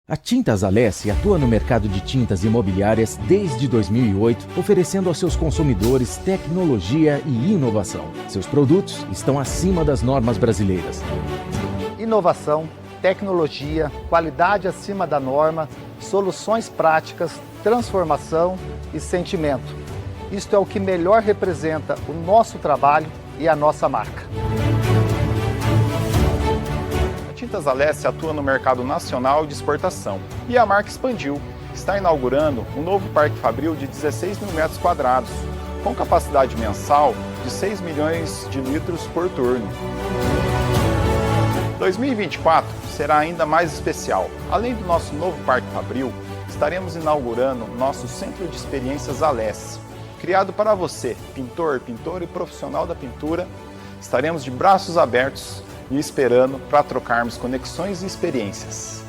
A Tintas Alessi atua no mercado de tintas imobiliárias desde 2008, oferecendo aos seus consumidores tecnologia e inovação. Seus produtos estão acima das normas brasileiras. Inovação, tecnologia, qualidade acima da norma, soluções práticas, transformação e sentimento. Isto é o que melhor representa o nosso trabalho e a nossa marca. A Tintas Alessi atua no mercado nacional de exportação e a marca expandiu. Está inaugurando um novo parque fabril de 16 mil metros quadrados, com capacidade mensal de 6 milhões de litros por turno. 2024 será ainda mais especial. Além do nosso novo parque fabril, estaremos inaugurando nosso Centro de Experiências Alessi. Criado para você, pintor, pintora e profissional da pintura, estaremos de braços abertos e esperando para trocarmos conexões e experiências.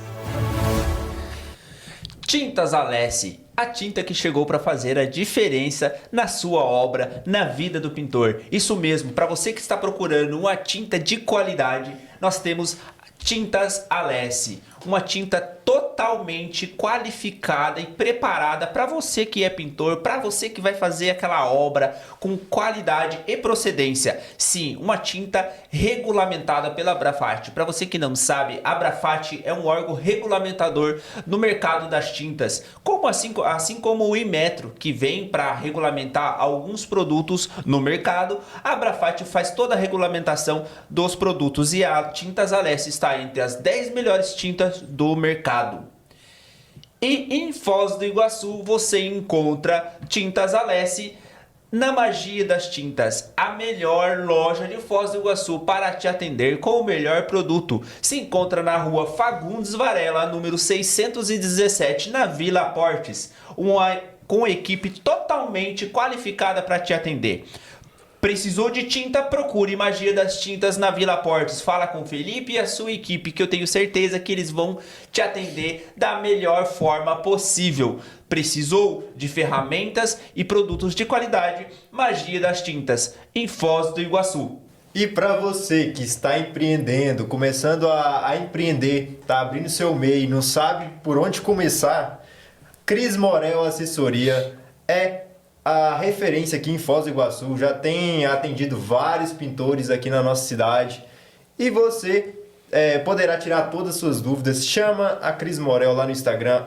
Tintas Alessi, a tinta que chegou para fazer a diferença na sua obra, na vida do pintor. Isso mesmo, para você que está procurando uma tinta de qualidade, nós temos Tintas Alessi, uma tinta totalmente qualificada e preparada para você que é pintor, para você que vai fazer aquela obra com qualidade e procedência. Sim, uma tinta regulamentada pela Abrafat. Para você que não sabe, a Abrafat é um órgão regulamentador no mercado das tintas, assim como o Inmetro, que vem para regulamentar alguns produtos no mercado. A Abrafat faz toda a regulamentação dos produtos e a Tintas Alessi está entre as 10 melhores tintas do mercado. E em Foz do Iguaçu você encontra Tintas Alessi na Magia das Tintas, a melhor loja de Foz do Iguaçu para te atender com o melhor produto. Se encontra na rua Fagundes Varela, número 617, na Vila Portes, com equipe totalmente qualificada para te atender. Precisou de tinta? Procure Magia das Tintas na Vila Portes. Fala com o Felipe e a sua equipe, que eu tenho certeza que eles vão te atender da melhor forma possível. Precisou de ferramentas e produtos de qualidade? Magia das Tintas, em Foz do Iguaçu. E para você que está empreendendo, começando a empreender, está abrindo seu MEI e não sabe por onde começar, Cris Morel Assessoria é a referência aqui em Foz do Iguaçu. Já tem atendido vários pintores aqui na nossa cidade e você poderá tirar todas as suas dúvidas. Chama a Cris Morel lá no Instagram,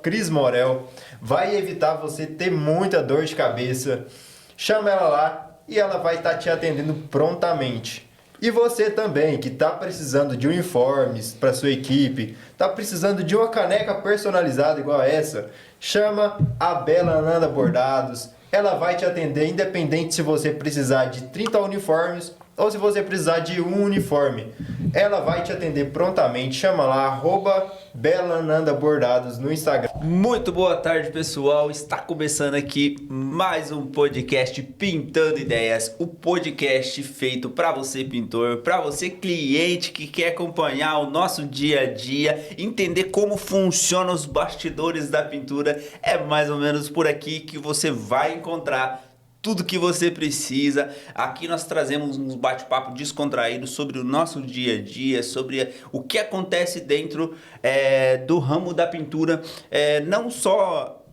@CrisMorel. Vai evitar você ter muita dor de cabeça. Chama ela lá e ela vai estar te atendendo prontamente. E você também, que está precisando de uniformes para sua equipe, está precisando de uma caneca personalizada igual essa, chama a Bela Nanda Bordados. Ela vai te atender independente se você precisar de 30 uniformes ou se você precisar de um uniforme. Ela vai te atender prontamente. Chama lá, @Bela Nanda Bordados no Instagram. Muito boa tarde, pessoal. Está começando aqui mais um podcast Pintando Ideias. O podcast feito para você, pintor, para você, cliente que quer acompanhar o nosso dia a dia, entender como funcionam os bastidores da pintura. É mais ou menos por aqui que você vai encontrar tudo que você precisa. Aqui nós trazemos um bate-papo descontraído sobre o nosso dia a dia, sobre o que acontece dentro do ramo da pintura, não só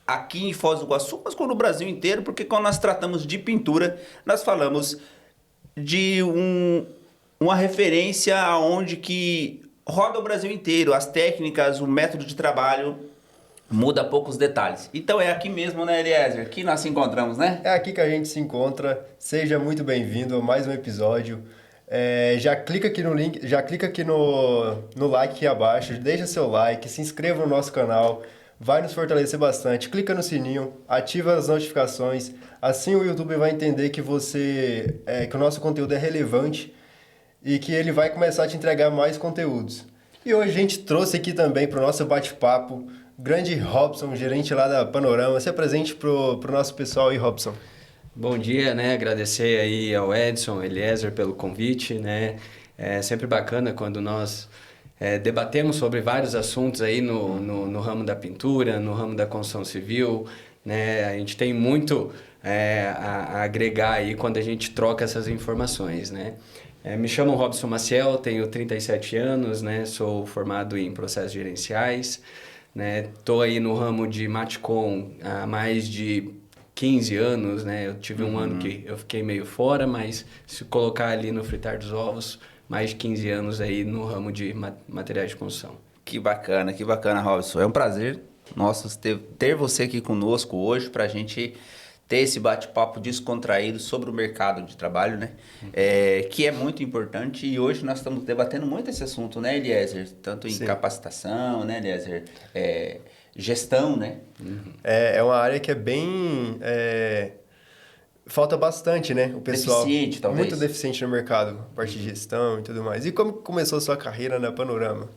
aqui em Foz do Iguaçu, mas no Brasil inteiro, porque quando nós tratamos de pintura, nós falamos de uma referência aonde que roda o Brasil inteiro, as técnicas, o método de trabalho muda poucos detalhes. Então é aqui mesmo, né, Eliezer? Que nós se encontramos, né? É aqui que a gente se encontra. Seja muito bem-vindo a mais um episódio. Já clica aqui no link, já clica aqui no like aqui abaixo, deixa seu like, se inscreva no nosso canal, vai nos fortalecer bastante. Clica no sininho, ativa as notificações. Assim o YouTube vai entender que que o nosso conteúdo é relevante e que ele vai começar a te entregar mais conteúdos. E hoje a gente trouxe aqui também para o nosso bate-papo grande Robson, gerente lá da Panorama. Se apresente pro nosso pessoal aí, Robson. Bom dia, né? Agradecer aí ao Edson, Eliezer pelo convite, né? É sempre bacana quando nós debatemos sobre vários assuntos aí no ramo da pintura, no ramo da construção civil, né? A gente tem muito a agregar aí quando a gente troca essas informações, né? Me chamo Robson Maciel, tenho 37 anos, né? Sou formado em processos gerenciais, né? Tô aí no ramo de Matcom há mais de 15 anos, né? Eu tive um ano que eu fiquei meio fora, mas se colocar ali no fritar dos ovos, mais de 15 anos aí no ramo de materiais de construção. Que bacana, Robson. É um prazer nosso ter você aqui conosco hoje para a gente ter esse bate-papo descontraído sobre o mercado de trabalho, né? Que é muito importante e hoje nós estamos debatendo muito esse assunto, né, Eliezer? Tanto em capacitação, né, Eliezer? Gestão, né? É uma área que é bem... falta bastante, né? O pessoal... Deficiente, talvez. Muito deficiente no mercado, parte de gestão e tudo mais. E como começou a sua carreira na Panorama?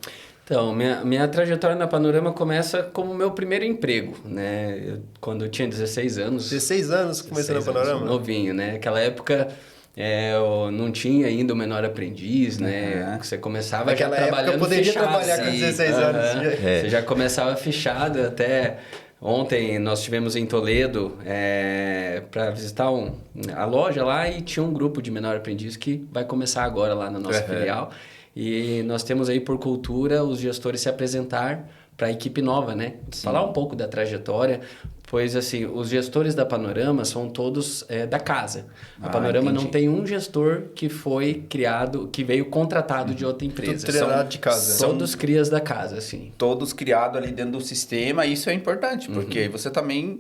Então, minha trajetória na Panorama começa como meu primeiro emprego, né? Quando eu tinha 16 anos. 16 anos começou na Panorama? Novinho, né? Naquela época eu não tinha ainda o menor aprendiz, né? Você começava já trabalhando eu poderia fechado. trabalhar com 16 anos. Você já começava fechado até... Ontem nós tivemos em Toledo para visitar a loja lá e tinha um grupo de menor aprendiz que vai começar agora lá na nossa filial. E nós temos aí por cultura os gestores se apresentar para a equipe nova, né? Sim. Falar um pouco da trajetória, pois assim, os gestores da Panorama são todos da casa. A Panorama não tem um gestor que foi criado, que veio contratado de outra empresa. Tudo treinado de casa. Todos crias da casa, assim. Todos criados ali dentro do sistema, e isso é importante, porque você também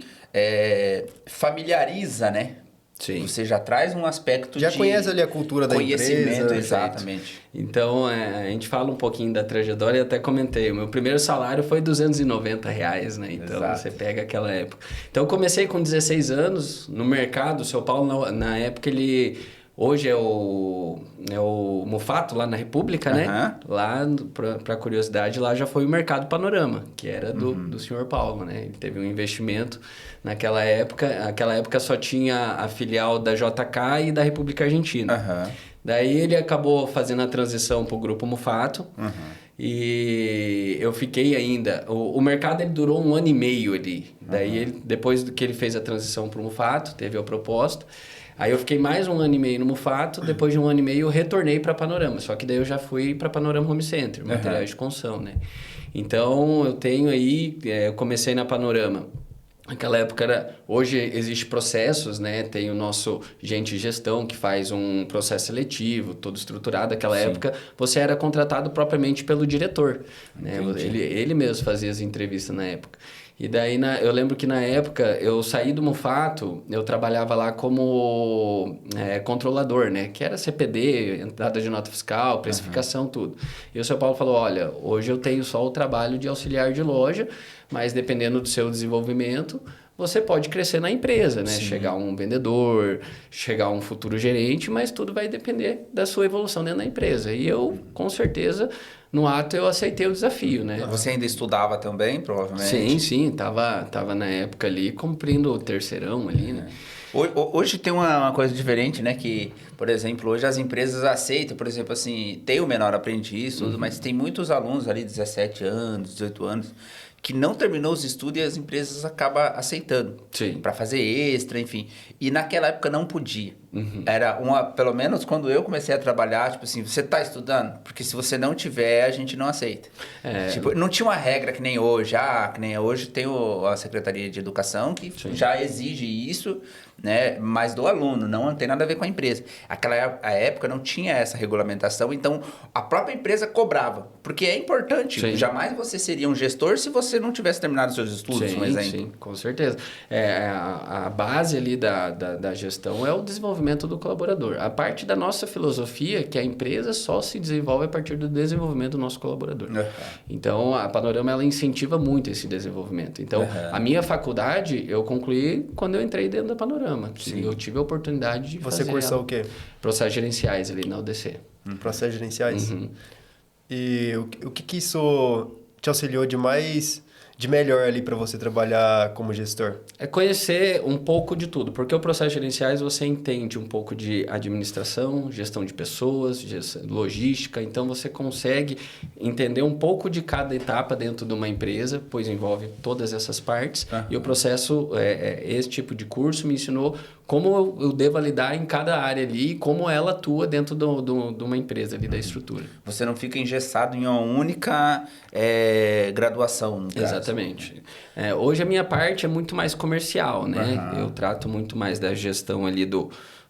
familiariza, né? Sim. Você já traz um aspecto já conhece ali a cultura da empresa. Conhecimento, exatamente. Então, a gente fala um pouquinho da trajetória e até comentei. O meu primeiro salário foi R$290, né? Então, você pega aquela época. Então, eu comecei com 16 anos no mercado. O seu Paulo, na época, ele... Hoje é o Mufato, lá na República, né? Lá, para curiosidade, lá já foi o Mercado Panorama, que era do senhor Paulo, né? Ele teve um investimento naquela época. Naquela época só tinha a filial da JK e da República Argentina. Daí ele acabou fazendo a transição para o Grupo Mufato. E eu fiquei ainda... O mercado ele durou 1 ano e meio ali. Daí, depois que ele fez a transição para o Mufato, teve a proposta... Aí eu fiquei mais 1 ano e meio no Mufato, depois de 1 ano e meio eu retornei para Panorama, só que daí eu já fui para Panorama Home Center, materiais de construção, né? Então eu tenho aí, eu comecei na Panorama. Naquela época hoje existe processos, né? Tem o nosso gente de gestão que faz um processo seletivo, todo estruturado. Naquela época você era contratado propriamente pelo diretor, né? Ele mesmo fazia as entrevistas na época. E daí, eu lembro que na época, eu saí do Mufato, eu trabalhava lá como controlador, né? Que era CPD, entrada de nota fiscal, precificação, tudo. E o seu Paulo falou, olha, hoje eu tenho só o trabalho de auxiliar de loja, mas dependendo do seu desenvolvimento, você pode crescer na empresa, né? Sim. Chegar um vendedor, chegar um futuro gerente, mas tudo vai depender da sua evolução dentro da empresa. E eu, com certeza... No ato eu aceitei o desafio, né? Você ainda estudava também, provavelmente? Sim. Tava na época ali cumprindo o terceirão ali, né? Hoje tem uma coisa diferente, né? Que, por exemplo, hoje as empresas aceitam, por exemplo, assim, tem o menor aprendiz, tudo, mas tem muitos alunos ali, 17 anos, 18 anos, que não terminou os estudos e as empresas acabam aceitando. Sim. Para fazer extra, enfim. E naquela época não podia. Era pelo menos quando eu comecei a trabalhar, tipo assim, você está estudando? Porque se você não tiver, a gente não aceita. Tipo, não tinha uma regra que nem hoje. Que nem hoje tem a Secretaria de Educação que já exige isso, né? Mas do aluno, não tem nada a ver com a empresa. Aquela época não tinha essa regulamentação, então a própria empresa cobrava. Porque é importante. Sim. Jamais você seria um gestor se você não tivesse terminado seus estudos, por exemplo. Sim, com certeza. A base ali da gestão é o desenvolvimento do colaborador. A parte da nossa filosofia é que a empresa só se desenvolve a partir do desenvolvimento do nosso colaborador. Então, a Panorama ela incentiva muito esse desenvolvimento. Então, a minha faculdade eu concluí quando eu entrei dentro da Panorama. Eu tive a oportunidade de fazer... Você cursou o quê? Processos gerenciais ali na UDC. Processos gerenciais? E o que isso te auxiliou de melhor ali para você trabalhar como gestor? É conhecer um pouco de tudo, porque o processo gerenciais você entende um pouco de administração, gestão de pessoas, logística, então você consegue entender um pouco de cada etapa dentro de uma empresa, pois envolve todas essas partes, e o processo, esse tipo de curso me ensinou como eu devo lidar em cada área ali, como ela atua dentro de uma empresa ali, da estrutura. Você não fica engessado em uma única graduação, no caso. Exatamente. Hoje a minha parte é muito mais comercial, né? Eu trato muito mais da gestão ali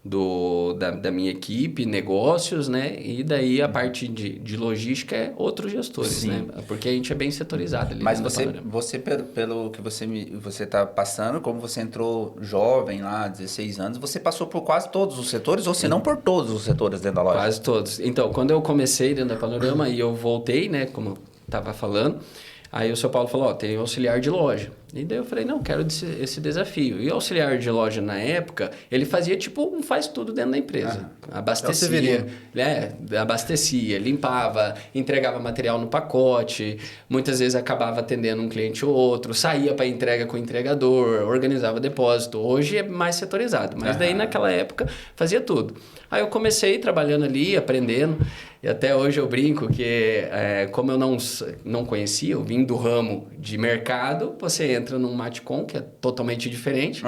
da minha equipe, negócios, né? E daí a parte de logística é outros gestores, né? Porque a gente é bem setorizado ali. Mas você pelo que você está passando, como você entrou jovem lá, 16 anos, você passou por quase todos os setores, ou se não por todos os setores dentro da loja? Quase todos. Então, quando eu comecei dentro da Panorama e eu voltei, né? Como eu estava falando, aí o seu Paulo falou, tem auxiliar de loja. E daí eu falei, não, quero esse desafio. E o auxiliar de loja, na época, ele fazia tipo um faz tudo dentro da empresa. Abastecia, limpava, entregava material no pacote, muitas vezes acabava atendendo um cliente ou outro, saía para entrega com o entregador, organizava depósito. Hoje é mais setorizado, mas daí naquela época fazia tudo. Aí eu comecei trabalhando ali, aprendendo, e até hoje eu brinco que como eu não conhecia, eu vim do ramo de mercado, você entra num Matcom, que é totalmente diferente.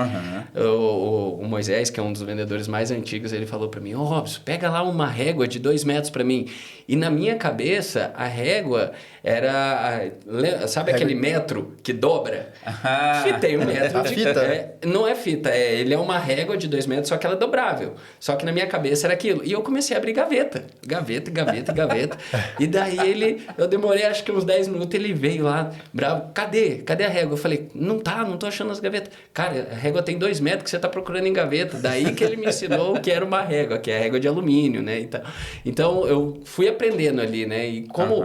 O Moisés, que é um dos vendedores mais antigos, ele falou para mim, Robson, pega lá uma régua de 2 metros para mim. E na minha cabeça, a régua era... Sabe aquele metro que dobra? Que tem 1 metro de... fita? Não é fita, ele é uma régua de 2 metros, só que ela é dobrável. Só que na minha cabeça era aquilo. E eu comecei a abrir gaveta. Gaveta. E daí eu demorei acho que uns 10 minutos, ele veio lá, bravo, cadê a régua? Eu falei, não tô achando as gavetas. Cara, a régua tem 2 metros que você tá procurando em gaveta. Daí que ele me ensinou que era uma régua, que é a régua de alumínio, né? Então eu fui aprendendo ali, né? E como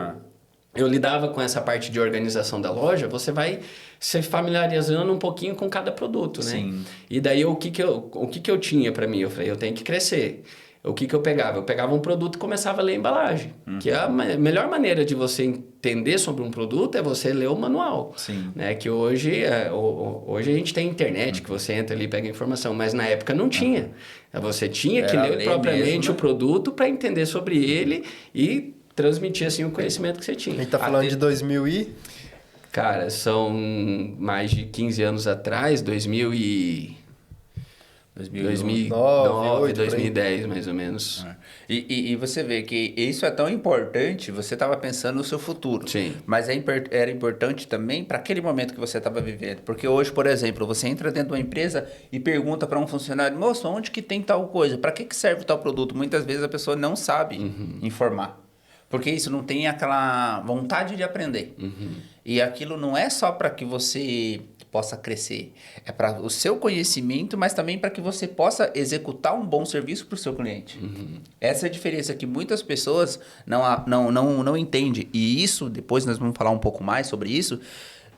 eu lidava com essa parte de organização da loja, você vai se familiarizando um pouquinho com cada produto, né? Sim. E daí o que eu tinha para mim? Eu falei, eu tenho que crescer. O que eu pegava? Eu pegava um produto e começava a ler a embalagem. Que a melhor maneira de você entender sobre um produto é você ler o manual. Sim. Né? Que hoje a gente tem internet, que você entra ali e pega informação, mas na época não tinha. Você tinha que ler propriamente mesmo, né? O produto para entender sobre ele e transmitir assim o conhecimento que você tinha. A gente tá falando de 2000 e... Cara, são mais de 15 anos atrás, 2009, 2010, mais ou menos. E você vê que isso é tão importante, você estava pensando no seu futuro. Sim. Mas era importante também para aquele momento que você estava vivendo. Porque hoje, por exemplo, você entra dentro de uma empresa e pergunta para um funcionário, moço, onde que tem tal coisa? Para que serve tal produto? Muitas vezes a pessoa não sabe informar. Porque isso não tem aquela vontade de aprender. E aquilo não é só para que você possa crescer. É para o seu conhecimento, mas também para que você possa executar um bom serviço para o seu cliente. Essa é a diferença que muitas pessoas não entendem. E isso, depois nós vamos falar um pouco mais sobre isso,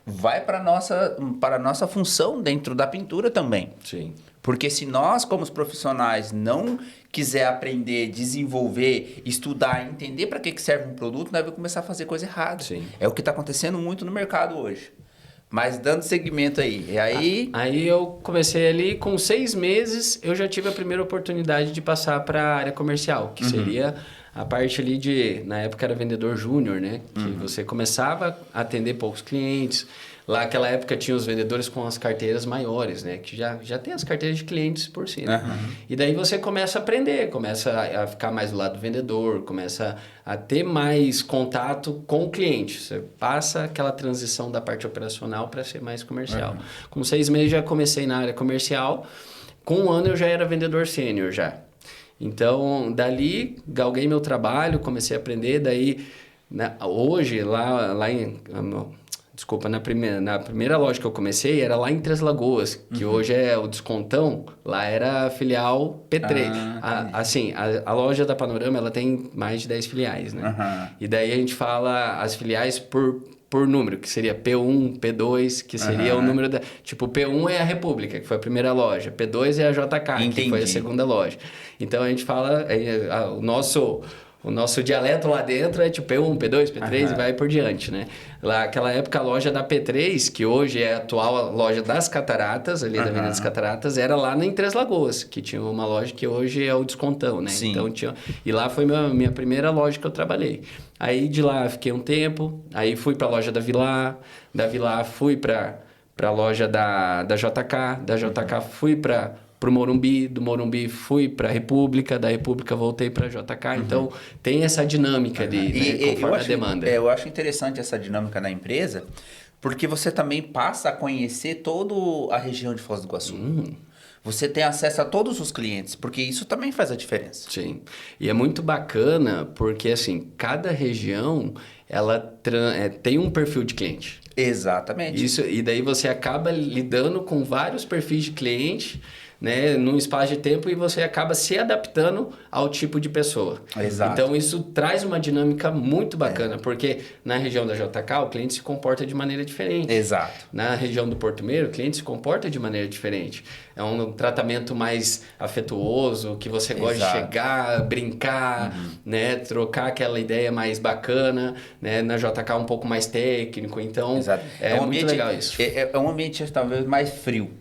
vai para a nossa função dentro da pintura também. Sim. Porque se nós, como os profissionais, não quiser aprender, desenvolver, estudar, entender para que serve um produto, nós vamos começar a fazer coisa errada. Sim. É o que está acontecendo muito no mercado hoje. Mas dando segmento aí, e aí... Aí eu comecei ali, com 6 meses, eu já tive a primeira oportunidade de passar para a área comercial, que seria a parte ali de... Na época era vendedor júnior, né? Que você começava a atender poucos clientes. Lá naquela época tinha os vendedores com as carteiras maiores, né? Que já tem as carteiras de clientes por si, né? E daí você começa a aprender, começa a ficar mais do lado do vendedor, começa a ter mais contato com o cliente. Você passa aquela transição da parte operacional para ser mais comercial. Com 6 meses já comecei na área comercial. Com 1 ano eu já era vendedor sênior já. Então, dali, galguei meu trabalho, comecei a aprender. Daí, hoje, lá em... Desculpa, na primeira loja que eu comecei era lá em Três Lagoas, que hoje é o Descontão, lá era a filial P3. A loja da Panorama, ela tem mais de 10 filiais, né? E daí a gente fala as filiais por número, que seria P1, P2, que seria o número da... Tipo, P1 é a República, que foi a primeira loja. P2 é a JK, que foi a segunda loja. Então a gente fala... O nosso dialeto lá dentro é tipo P1, P2, P3 e vai por diante, né? Lá, naquela época, a loja da P3, que hoje é a atual loja das Cataratas, ali da Avenida das Cataratas, era lá em Três Lagoas, que tinha uma loja que hoje é o Descontão, né? Sim. Então, e lá foi minha primeira loja que eu trabalhei. Aí, de lá, fiquei um tempo, aí fui para a loja da Vilar fui para a loja da JK, da JK fui para para o Morumbi, do Morumbi fui para a República, da República voltei para a JK, então tem essa dinâmica conforme a demanda. Eu acho interessante essa dinâmica na empresa, porque você também passa a conhecer toda a região de Foz do Iguaçu. Você tem acesso a todos os clientes, porque isso também faz a diferença. Sim, e é muito bacana porque, assim, cada região, ela tem um perfil de cliente. Exatamente. Isso, e daí você acaba lidando com vários perfis de cliente, né, num espaço de tempo, e você acaba se adaptando ao tipo de pessoa. Exato. Então isso traz uma dinâmica muito bacana, porque na região da JK o cliente se comporta de maneira diferente. Exato. Na região do Porto Meiro o cliente se comporta de maneira diferente. É um tratamento mais afetuoso, que você gosta de chegar, brincar, né, trocar aquela ideia mais bacana, né, na JK um pouco mais técnico, então é um muito ambiente, legal isso. É um ambiente talvez mais frio.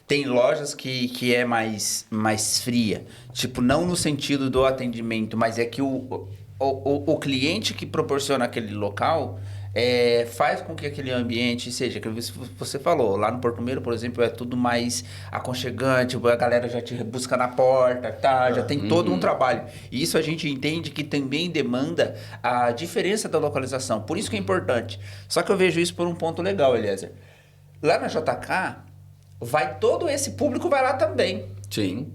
Tem lojas que é mais fria. Tipo, não no sentido do atendimento, mas é que o cliente que proporciona aquele local faz com que aquele ambiente seja... Que você falou, lá no Porto Meiro, por exemplo, é tudo mais aconchegante, a galera já te busca na porta, tá? Já tem todo um trabalho. E isso a gente entende que também demanda a diferença da localização. Por isso que é importante. Só que eu vejo isso por um ponto legal, Eliezer. Lá na JK... todo esse público vai lá também. Sim.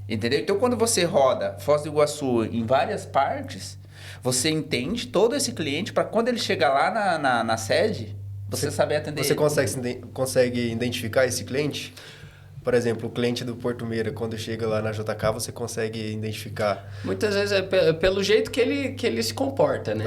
Entendeu? Então, quando você roda Foz do Iguaçu em várias partes, você entende todo esse cliente para quando ele chegar lá na sede, você saber atender Você ele. consegue identificar esse cliente? Por exemplo, o cliente do Porto Meira, quando chega lá na JK, você consegue identificar? Muitas vezes é pelo jeito que ele se comporta, né?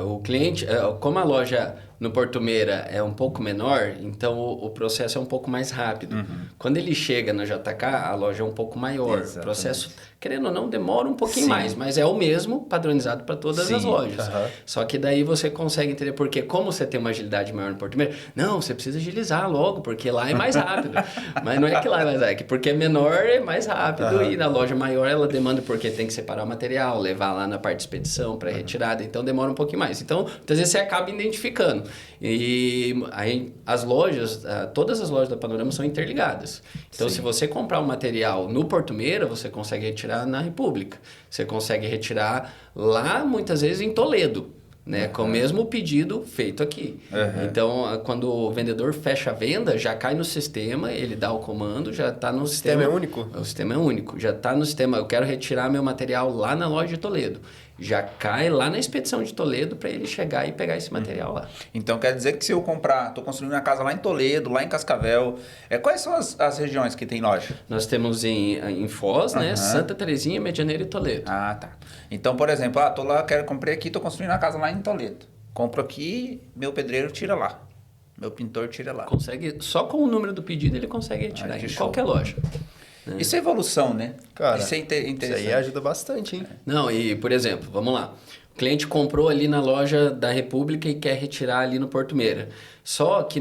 O cliente, como a loja no Porto Meira é um pouco menor, então o processo é um pouco mais rápido. Quando ele chega na JK, a loja é um pouco maior. Exatamente. O processo, querendo ou não, demora um pouquinho mais, mas é o mesmo padronizado para todas as lojas. Só que daí você consegue entender porque como você tem uma agilidade maior no Porto Meira, não, você precisa agilizar logo, porque lá é mais rápido. Mas não é que lá é mais rápido, é que porque é menor é mais rápido e na loja maior ela demanda porque tem que separar o material, levar lá na parte de expedição para retirada, então demora um pouquinho mais. Então, muitas vezes você acaba identificando. E aí, as lojas, todas as lojas da Panorama são interligadas. Então, se você comprar um material no Porto Meira, você consegue retirar na República. Você consegue retirar lá, muitas vezes, em Toledo, né? Com o mesmo pedido feito aqui. Então, quando o vendedor fecha a venda, já cai no sistema, ele dá o comando, já está no sistema. O sistema é único? O sistema é único. Já está no sistema. Eu quero retirar meu material lá na loja de Toledo. Já cai lá na expedição de Toledo para ele chegar e pegar esse material lá. Então, quer dizer que se eu comprar... Estou construindo uma casa lá em Toledo, lá em Cascavel. Quais são as regiões que tem loja? Nós temos em Foz, né? Santa Terezinha, Medianeira e Toledo. Ah, tá. Então, por exemplo, tô lá, comprei aqui, estou construindo uma casa lá em Toledo. Compro aqui, meu pedreiro tira lá. Meu pintor tira lá. Consegue, só com o número do pedido ele consegue retirar em qualquer loja. Isso é evolução, né? Cara, isso é interessante. Isso aí ajuda bastante, hein? Não, e por exemplo, vamos lá. O cliente comprou ali na loja da República e quer retirar ali no Porto Meira. Só que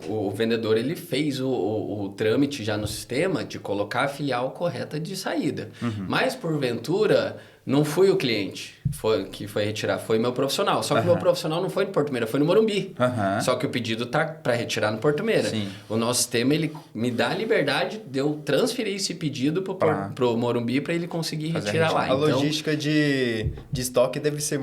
o vendedor ele fez o trâmite já no sistema de colocar a filial correta de saída. Mas, porventura, não fui o cliente que foi retirar, foi meu profissional. Só que o meu profissional não foi no Porto Meira, foi no Morumbi. Só que o pedido tá para retirar no Porto Meira. Sim. O nosso sistema ele me dá a liberdade de eu transferir esse pedido pro Morumbi para ele conseguir retirar lá. A logística de estoque deve ser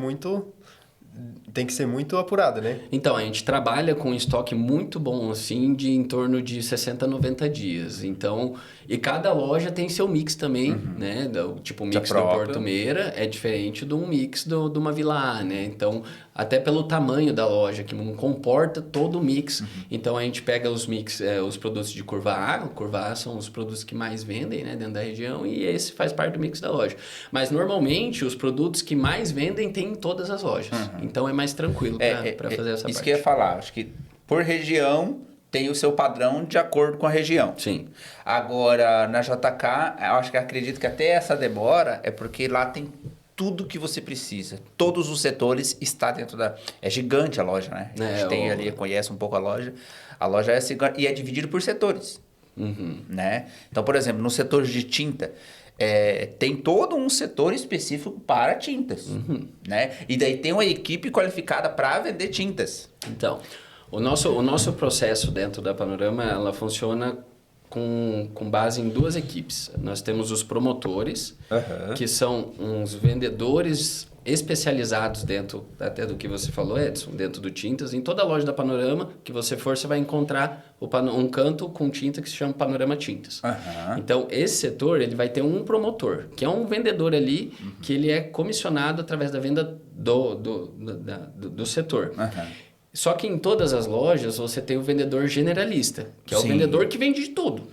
tem que ser muito apurada, né? Então, a gente trabalha com um estoque muito bom, assim, de em torno de 60 a 90 dias. Então, e cada loja tem seu mix também, né? Tipo, o mix do Porto Meira é diferente de um mix de uma Vila A, né? Então, até pelo tamanho da loja, que não comporta todo o mix. Então, a gente pega os mix, os produtos de curva A. Curva A são os produtos que mais vendem, né? Dentro da região. E esse faz parte do mix da loja. Mas, normalmente, os produtos que mais vendem tem em todas as lojas. Então, é mais tranquilo para fazer essa parte. Isso que eu ia falar. Acho que por região tem o seu padrão de acordo com a região. Sim. Agora, na JK, acredito que até essa demora é porque lá tem tudo que você precisa. Todos os setores está dentro da... É gigante a loja, né? A gente tem ali, conhece um pouco a loja. A loja é gigante e é dividido por setores. Né? Então, por exemplo, no setor de tinta... tem todo um setor específico para tintas, né? E daí tem uma equipe qualificada para vender tintas. Então, o nosso processo dentro da Panorama, ela funciona com base em 2 equipes. Nós temos os promotores, que são uns vendedores especializados dentro até do que você falou, Edson, dentro do Tintas. Em toda loja da Panorama que você for, você vai encontrar um canto com tinta que se chama Panorama Tintas. Então, esse setor, ele vai ter um promotor, que é um vendedor ali, que ele é comissionado através da venda do setor. Só que em todas as lojas você tem o vendedor generalista, que é o vendedor que vende de tudo,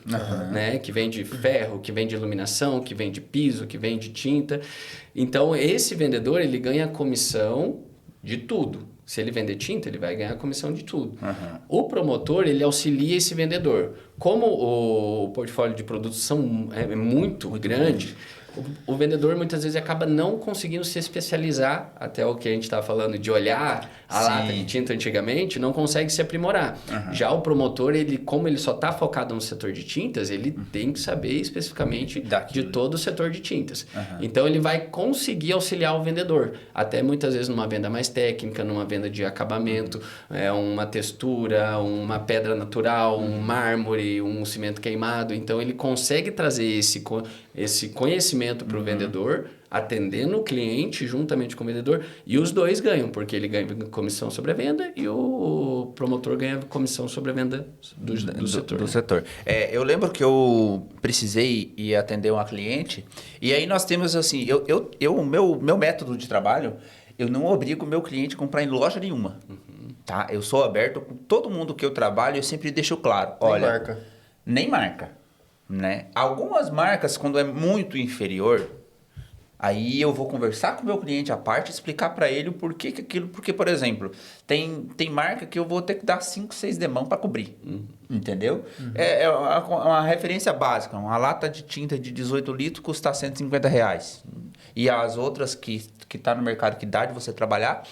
né? Que vende ferro, que vende iluminação, que vende piso, que vende tinta. Então, esse vendedor, ele ganha comissão de tudo. Se ele vender tinta, ele vai ganhar comissão de tudo. O promotor, ele auxilia esse vendedor. Como o portfólio de produtos é muito grande, o vendedor muitas vezes acaba não conseguindo se especializar, até o que a gente estava falando de olhar a lata de tinta antigamente, não consegue se aprimorar. Já o promotor, como ele só está focado no setor de tintas, ele tem que saber especificamente de todo o setor de tintas. Então ele vai conseguir auxiliar o vendedor, até muitas vezes numa venda mais técnica, numa venda de acabamento, uma textura, uma pedra natural, um mármore, um cimento queimado. Então ele consegue trazer esse conhecimento para o vendedor, atendendo o cliente juntamente com o vendedor, e os dois ganham, porque ele ganha comissão sobre a venda e o promotor ganha comissão sobre a venda do setor. Eu lembro que eu precisei ir atender uma cliente, e aí nós temos assim, o meu método de trabalho, eu não obrigo o meu cliente a comprar em loja nenhuma. Tá? Eu sou aberto com todo mundo que eu trabalho, eu sempre deixo claro. Olha, nem marca. Né? Algumas marcas, quando é muito inferior, aí eu vou conversar com o meu cliente à parte e explicar para ele o porquê que aquilo... Porque, por exemplo, tem marca que eu vou ter que dar 5, 6 demão para cobrir. Entendeu? É uma referência básica. Uma lata de tinta de 18 litros custa R$150. E as outras que tá no mercado que dá de você trabalhar,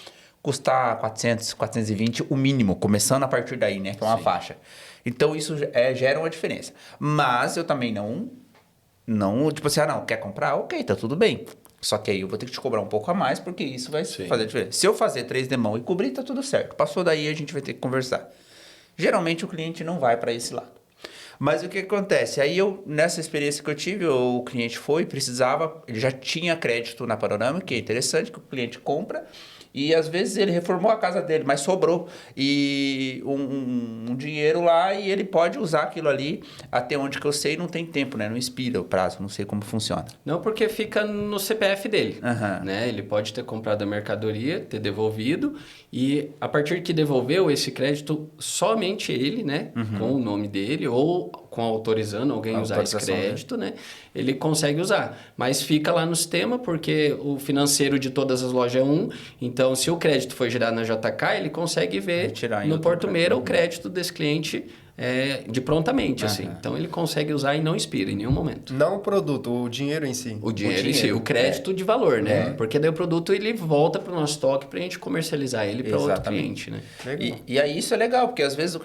custa 400, 420 o mínimo, começando a partir daí, né? Que é uma faixa. Então, isso gera uma diferença. Mas eu também não tipo assim, quer comprar? Ok, tá tudo bem. Só que aí eu vou ter que te cobrar um pouco a mais, porque isso vai fazer diferença. Se eu fazer 3 demão e cobrir, tá tudo certo. Passou daí, a gente vai ter que conversar. Geralmente, o cliente não vai para esse lado. Mas o que acontece? Aí, nessa experiência que eu tive, o cliente ele já tinha crédito na Panorama, que é interessante, que o cliente compra. E às vezes ele reformou a casa dele, mas sobrou um dinheiro lá e ele pode usar aquilo ali, até onde que eu sei, não tem tempo, né? Não expira o prazo, não sei como funciona. Não, porque fica no CPF dele, né? Ele pode ter comprado a mercadoria, ter devolvido e a partir que devolveu esse crédito, somente ele, né? Com o nome dele ou autorizando alguém a usar esse crédito, né? Ele consegue usar, mas fica lá no sistema porque o financeiro de todas as lojas é então se o crédito foi gerado na JK, ele consegue ver no Porto Meira o crédito desse cliente de prontamente, assim. Então ele consegue usar e não expira em nenhum momento. Não o produto, o dinheiro em si. O dinheiro em si, o crédito de valor, né? Porque daí o produto ele volta para o nosso estoque para a gente comercializar ele para outro cliente, né? E aí isso é legal, porque às vezes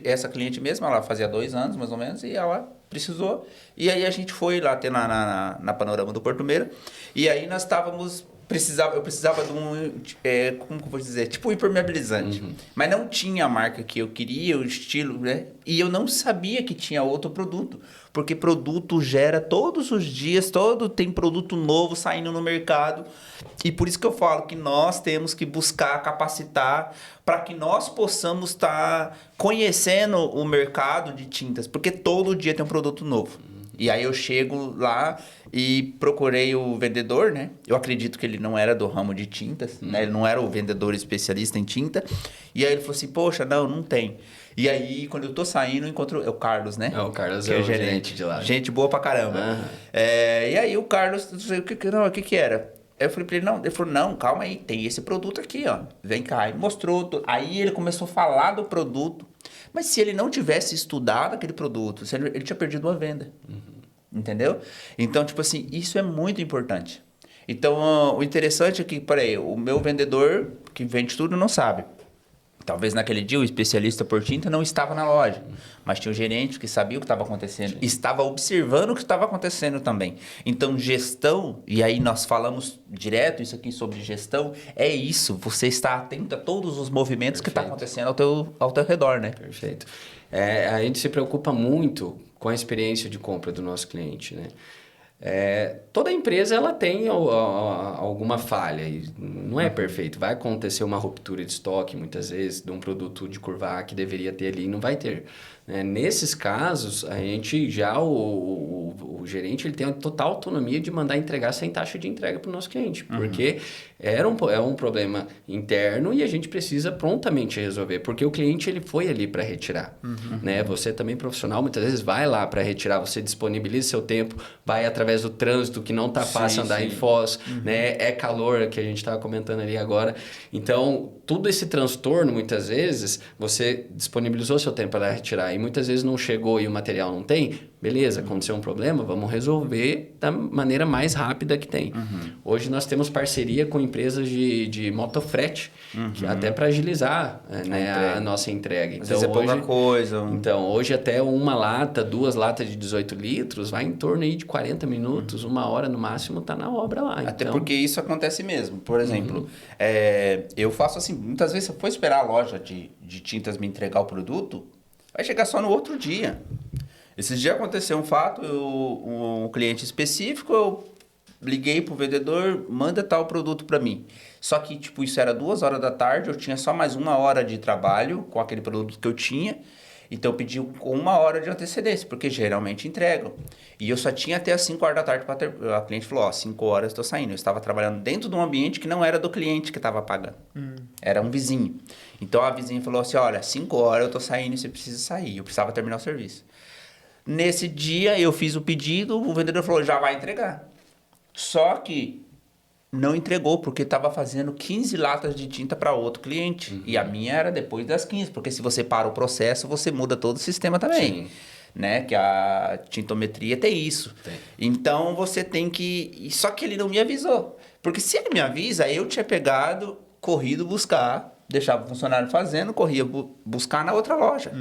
essa cliente mesmo, ela fazia 2 anos mais ou menos e ela precisou. E aí a gente foi lá ter na Panorama do Porto Meira e aí nós estávamos... Eu precisava de como que eu vou dizer? Tipo um impermeabilizante. Mas não tinha a marca que eu queria, o estilo, né? E eu não sabia que tinha outro produto. Porque produto gera todos os dias, tem produto novo saindo no mercado. E por isso que eu falo que nós temos que buscar capacitar para que nós possamos estar conhecendo o mercado de tintas. Porque todo dia tem um produto novo. E aí eu chego lá e procurei o vendedor, né? Eu acredito que ele não era do ramo de tintas, né? Ele não era o vendedor especialista em tinta. E aí ele falou assim, poxa, não tem. E aí, quando eu tô saindo, eu encontro o Carlos, né? O Carlos é o gerente de lá. Gente boa pra caramba. E aí o Carlos, o que era? Aí eu falei pra ele, ele falou, não, calma aí, tem esse produto aqui, ó. Vem cá. E mostrou. Aí ele começou a falar do produto. Mas se ele não tivesse estudado aquele produto, ele tinha perdido uma venda. Entendeu? Então, tipo assim, isso é muito importante. Então, o interessante é que, o meu vendedor, que vende tudo, não sabe. Talvez naquele dia o especialista por tinta não estava na loja, mas tinha o gerente que sabia o que estava acontecendo, estava observando o que estava acontecendo também. Então, gestão, e aí nós falamos direto isso aqui sobre gestão, é isso, você está atento a todos os movimentos que estão acontecendo ao teu redor, né? Perfeito. A gente se preocupa muito com a experiência de compra do nosso cliente, né? Toda empresa ela tem alguma falha, e não é perfeito. Vai acontecer uma ruptura de estoque, muitas vezes, de um produto de curva A que deveria ter ali e não vai ter. Nesses casos, a gente já, o gerente ele tem a total autonomia de mandar entregar sem taxa de entrega para o nosso cliente, porque é um problema interno e a gente precisa prontamente resolver, porque o cliente ele foi ali para retirar. Né? Você também profissional, muitas vezes vai lá para retirar, você disponibiliza seu tempo, vai através do trânsito que não está fácil andar em Foz, né? É calor, que a gente estava comentando ali agora. Então, todo esse transtorno, muitas vezes, você disponibilizou seu tempo para retirar e muitas vezes não chegou e o material não tem, beleza, aconteceu um problema, vamos resolver da maneira mais rápida que tem. Hoje nós temos parceria com empresas de motofrete, que até para agilizar a nossa entrega. Às vezes é pouca coisa. Então, hoje até duas latas de 18 litros, vai em torno aí de 40 minutos, 1 hora no máximo, tá na obra lá. Até porque isso acontece mesmo. Por exemplo, eu faço assim, muitas vezes se eu for esperar a loja de tintas me entregar o produto, vai chegar só no outro dia. Esses dias aconteceu um fato, um cliente específico, eu liguei pro vendedor, manda tal produto para mim. Só que, tipo, isso era 2 horas da tarde, eu tinha só mais 1 hora de trabalho com aquele produto que eu tinha. Então eu pedi com 1 hora de antecedência, porque geralmente entregam. E eu só tinha até as 5 horas da tarde para ter. A cliente falou, 5 horas eu estou saindo. Eu estava trabalhando dentro de um ambiente que não era do cliente que estava pagando. Era um vizinho. Então a vizinha falou assim, olha, 5 horas eu estou saindo e você precisa sair. Eu precisava terminar o serviço. Nesse dia eu fiz o pedido, o vendedor falou, já vai entregar. Só que não entregou, porque estava fazendo 15 latas de tinta para outro cliente. E a minha era depois das 15, porque se você para o processo, você muda todo o sistema também. Né? Que a tintometria tem isso. Então, você tem que... Só que ele não me avisou. Porque se ele me avisa, eu tinha pegado, corrido buscar, deixava o funcionário fazendo, corria buscar na outra loja.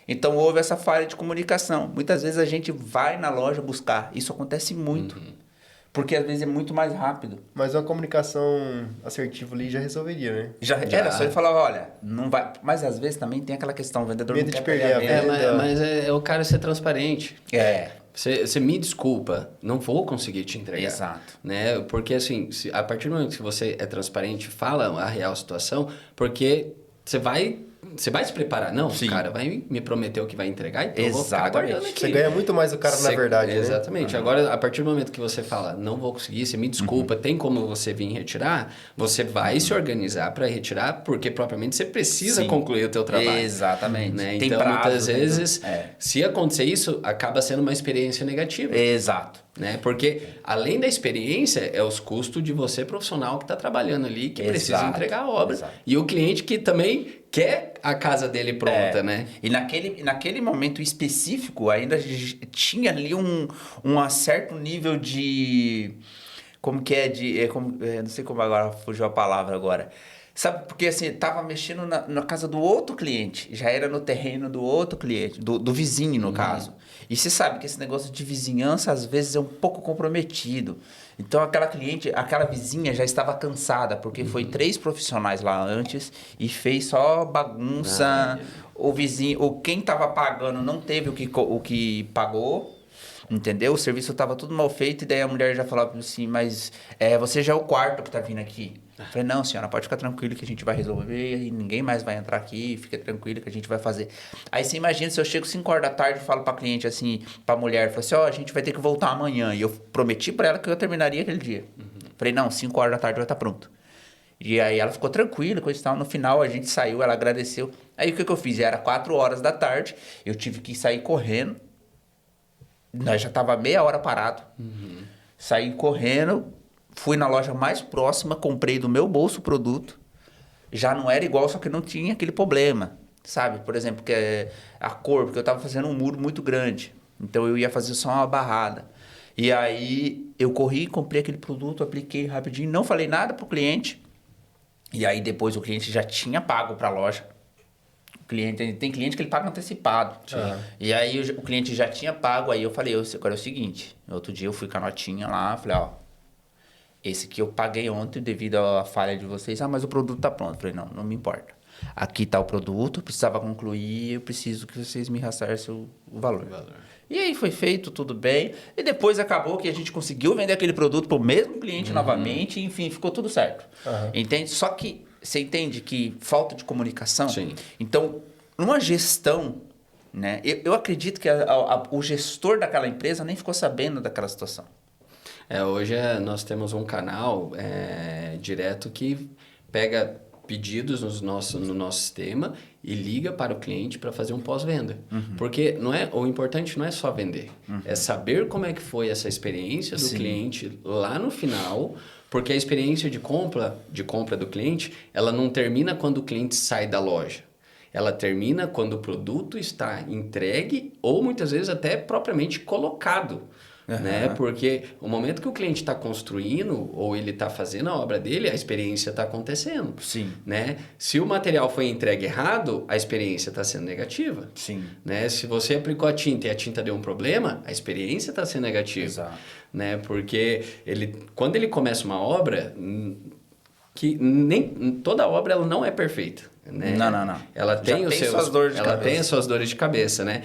Então, houve essa falha de comunicação. Muitas vezes a gente vai na loja buscar. Isso acontece muito. Porque às vezes é muito mais rápido. Mas uma comunicação assertiva ali já resolveria, né? Já. Era só ele falar, olha, não vai... Mas às vezes também tem aquela questão, o vendedor medo não de quer perder a venda. Mas é o cara ser transparente. Você me desculpa, não vou conseguir te entregar. Exato. Né? Porque assim, a partir do momento que você é transparente, fala a real situação, porque você vai se preparar. Não, o cara vai me prometer o que vai entregar, então eu vou ficar aguardando aqui. Você ganha muito mais o cara na verdade, né? Exatamente. Agora, a partir do momento que você fala, não vou conseguir, você me desculpa, tem como você vir retirar, você vai se organizar para retirar, porque propriamente você precisa concluir o teu trabalho. Exatamente. Né? Tem então, prazo, muitas vezes, se acontecer isso, acaba sendo uma experiência negativa. Exato. Né? Porque, além da experiência, é os custos de você profissional que está trabalhando ali, que precisa entregar a obra. E o cliente que também quer a casa dele pronta, né? E naquele momento específico, ainda tinha ali um certo nível de... Como que é? Não sei como agora fugiu a palavra agora. Sabe, porque assim, tava mexendo na casa do outro cliente, já era no terreno do outro cliente, do vizinho, no caso. E você sabe que esse negócio de vizinhança, às vezes, é um pouco comprometido. Então, aquela vizinha já estava cansada, porque foi 3 profissionais lá antes e fez só bagunça. O vizinho, quem estava pagando não teve o que pagou. Entendeu? O serviço estava tudo mal feito e daí a mulher já falava assim, mas você já é o quarto que tá vindo aqui. Eu falei, não, senhora, pode ficar tranquilo que a gente vai resolver e ninguém mais vai entrar aqui, fica tranquilo que a gente vai fazer. Aí você imagina se eu chego 5 horas da tarde e falo pra cliente assim, pra mulher, falo assim, a gente vai ter que voltar amanhã. E eu prometi pra ela que eu terminaria aquele dia. Falei, não, 5 horas da tarde vai estar pronto. E aí ela ficou tranquila, coisa e tal. No final a gente saiu, ela agradeceu. Aí o que eu fiz? Era 4 horas da tarde, eu tive que sair correndo. Nós já tava meia hora parado. Saí correndo, fui na loja mais próxima, comprei do meu bolso o produto. Já não era igual, só que não tinha aquele problema, sabe? Por exemplo, que a cor, porque eu tava fazendo um muro muito grande. Então eu ia fazer só uma barrada. E aí eu corri, comprei aquele produto, apliquei rapidinho, não falei nada pro cliente. E aí depois o cliente já tinha pago pra loja. Tem cliente que ele paga antecipado. E aí o cliente já tinha pago, aí eu falei, agora é o seguinte, outro dia eu fui com a notinha lá, falei, esse que eu paguei ontem devido à falha de vocês, mas o produto tá pronto. Eu falei, não me importa. aqui está o produto, precisava concluir, eu preciso que vocês me ressarçam o valor. E aí foi feito, tudo bem. E depois acabou que a gente conseguiu vender aquele produto para o mesmo cliente novamente. E, enfim, ficou tudo certo. Entende? Só que você entende que falta de comunicação. Sim. Então, numa gestão, né? Eu acredito que o gestor daquela empresa nem ficou sabendo daquela situação. Hoje nós temos um canal direto que pega pedidos no nosso sistema e liga para o cliente para fazer um pós-venda. Porque o importante não é só vender, é saber como é que foi essa experiência do cliente lá no final, porque a experiência de compra do cliente, ela não termina quando o cliente sai da loja. Ela termina quando o produto está entregue ou muitas vezes até propriamente colocado. Né? Porque o momento que o cliente está construindo ou ele está fazendo a obra dele, a experiência está acontecendo. Sim. Né? Se o material foi entregue errado, a experiência está sendo negativa. Sim. Né? Se você aplicou a tinta e a tinta deu um problema, a experiência está sendo negativa. Exato. Né? Porque quando ele começa uma obra, que nem toda obra ela não é perfeita. Né? Não. Ela tem suas dores de cabeça. Tem as suas dores de cabeça, né?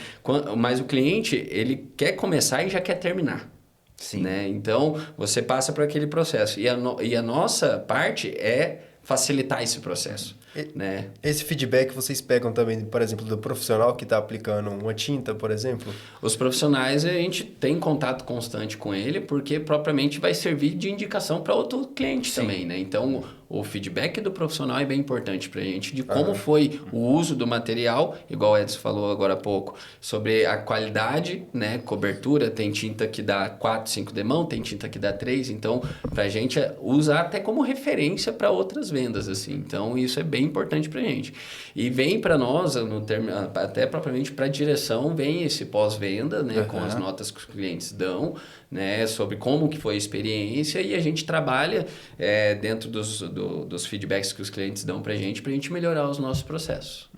Mas o cliente, ele quer começar e já quer terminar. Sim. Né? Então, você passa por aquele processo. E a nossa parte é facilitar esse processo. Né? Esse feedback vocês pegam também, por exemplo, do profissional que está aplicando uma tinta, por exemplo? Os profissionais, a gente tem contato constante com ele, porque propriamente vai servir de indicação para outro cliente também, né? Então, o feedback do profissional é bem importante para a gente, de como foi o uso do material, igual o Edson falou agora há pouco, sobre a qualidade, né? Cobertura, tem tinta que dá 4, 5 demão, tem tinta que dá 3, então, para a gente usar até como referência para outras vendas, assim. Então, isso é bem importante para a gente. E vem para nós, até propriamente para a direção, vem esse pós-venda, né? Com as notas que os clientes dão, né, sobre como que foi a experiência, e a gente trabalha dentro dos feedbacks que os clientes dão para a gente melhorar os nossos processos.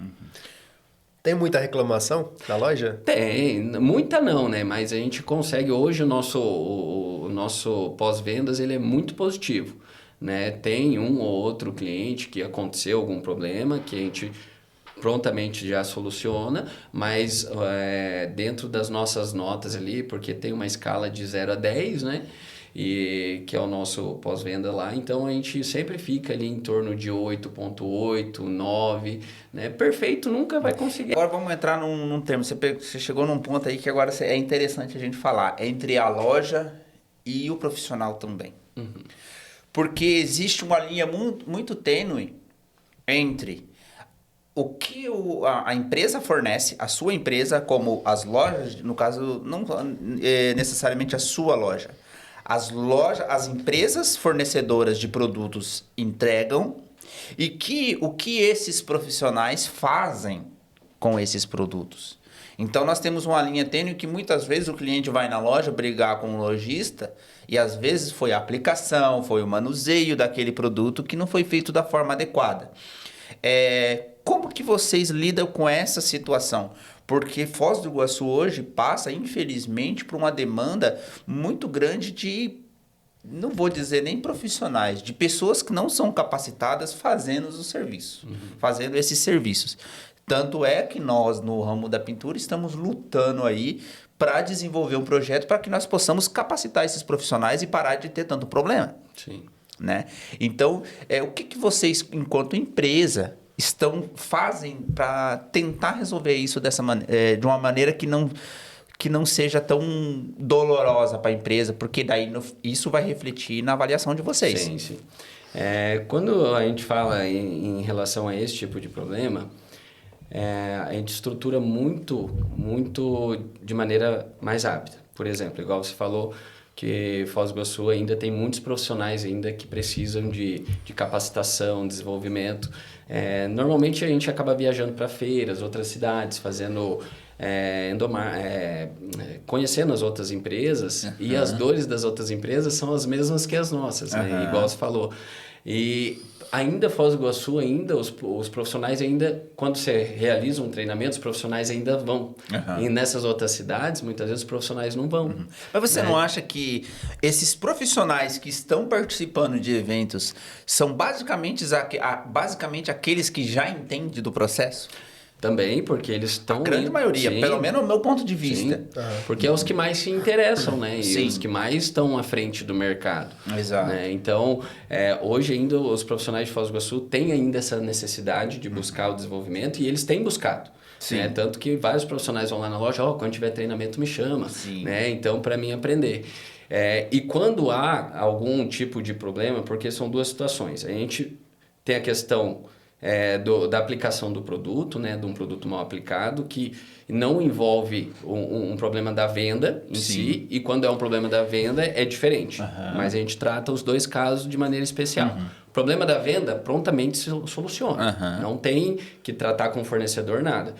Tem muita reclamação na loja? Tem, muita não, né? Mas a gente consegue, hoje o nosso pós-vendas ele é muito positivo, né? Tem um ou outro cliente que aconteceu algum problema, que a gente prontamente já soluciona, mas dentro das nossas notas ali, porque tem uma escala de 0 a 10, né? E que é o nosso pós-venda lá, então a gente sempre fica ali em torno de 8.8, 9, né? Perfeito nunca vai conseguir. Agora vamos entrar num termo, você chegou num ponto aí que agora é interessante a gente falar, entre a loja e o profissional também. Porque existe uma linha muito tênue entre o que a empresa fornece, a sua empresa, como as lojas, no caso, não necessariamente a sua loja. As empresas fornecedoras de produtos entregam e o que esses profissionais fazem com esses produtos. Então, nós temos uma linha tênue que muitas vezes o cliente vai na loja brigar com o lojista e às vezes foi a aplicação, foi o manuseio daquele produto que não foi feito da forma adequada. Como que vocês lidam com essa situação? Porque Foz do Iguaçu hoje passa, infelizmente, por uma demanda muito grande de, não vou dizer nem profissionais, de pessoas que não são capacitadas fazendo os serviços, fazendo esses serviços. Tanto é que nós, no ramo da pintura, estamos lutando aí para desenvolver um projeto para que nós possamos capacitar esses profissionais e parar de ter tanto problema. Sim. Né? Então, o que vocês, enquanto empresa, fazem para tentar resolver isso de uma maneira que não seja tão dolorosa para a empresa, porque daí isso vai refletir na avaliação de vocês. Sim, sim. Quando a gente fala em relação a esse tipo de problema, a gente estrutura muito de maneira mais rápida. Por exemplo, igual você falou, que Foz do Iguaçu ainda tem muitos profissionais ainda que precisam de capacitação, desenvolvimento. Normalmente a gente acaba viajando para feiras, outras cidades, fazendo conhecendo as outras empresas, e as dores das outras empresas são as mesmas que as nossas, né? Igual você falou. E ainda Foz do Iguaçu, ainda os profissionais ainda, quando você realiza um treinamento, os profissionais ainda vão. E nessas outras cidades, muitas vezes os profissionais não vão. Mas você não acha que esses profissionais que estão participando de eventos são basicamente aqueles que já entendem do processo? Também, porque eles estão... A grande maioria, pelo menos no meu ponto de vista. Porque é os que mais se interessam, né? E Sim. os que mais estão à frente do mercado. Exato. Né? Então, hoje ainda os profissionais de Foz do Iguaçu têm ainda essa necessidade de buscar o desenvolvimento e eles têm buscado. Sim. Né? Tanto que vários profissionais vão lá na loja, quando tiver treinamento me chama. Sim. Né? Então, para mim aprender. E quando há algum tipo de problema, porque são duas situações. A gente tem a questão... da aplicação do produto, né, de um produto mal aplicado, que não envolve um problema da venda em si, e quando é um problema da venda é diferente. Mas a gente trata os dois casos de maneira especial. O problema da venda prontamente se soluciona. Não tem que tratar com o fornecedor nada.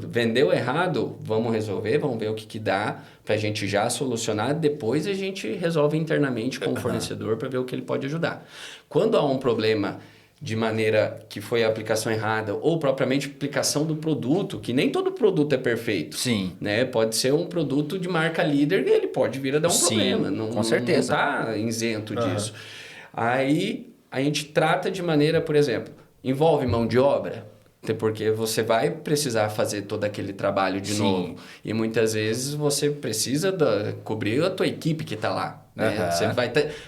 Vendeu errado, vamos resolver, vamos ver o que dá para a gente já solucionar, depois a gente resolve internamente com o fornecedor para ver o que ele pode ajudar. Quando há um problema de maneira que foi a aplicação errada ou propriamente aplicação do produto, que nem todo produto é perfeito. Sim. Né? Pode ser um produto de marca líder e ele pode vir a dar um problema. Com certeza. Não está isento disso. Aí a gente trata de maneira, por exemplo, envolve mão de obra, porque você vai precisar fazer todo aquele trabalho de novo. E muitas vezes você precisa cobrir a tua equipe que está lá. Né?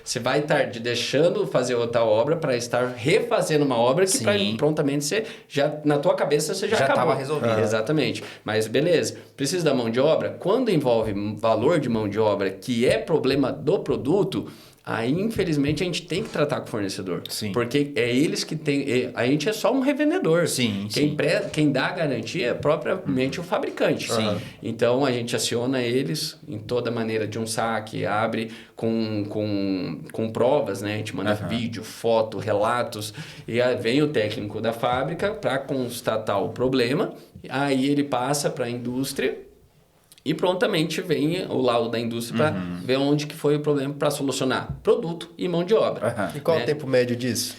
Você vai estar deixando fazer outra obra para estar refazendo uma obra que prontamente você já na tua cabeça você já acabou. estava resolvido. Exatamente. Mas beleza, precisa da mão de obra? Quando envolve valor de mão de obra que é problema do produto, aí infelizmente a gente tem que tratar com o fornecedor. Sim. Porque é eles que tem. A gente é só um revendedor. Quem dá a garantia é propriamente o fabricante. Então a gente aciona eles em toda maneira de um saque, abre com provas, né? A gente manda vídeo, foto, relatos, e aí vem o técnico da fábrica para constatar o problema, aí ele passa para a indústria e prontamente vem o laudo da indústria para ver onde que foi o problema para solucionar produto e mão de obra. E qual é o tempo médio disso?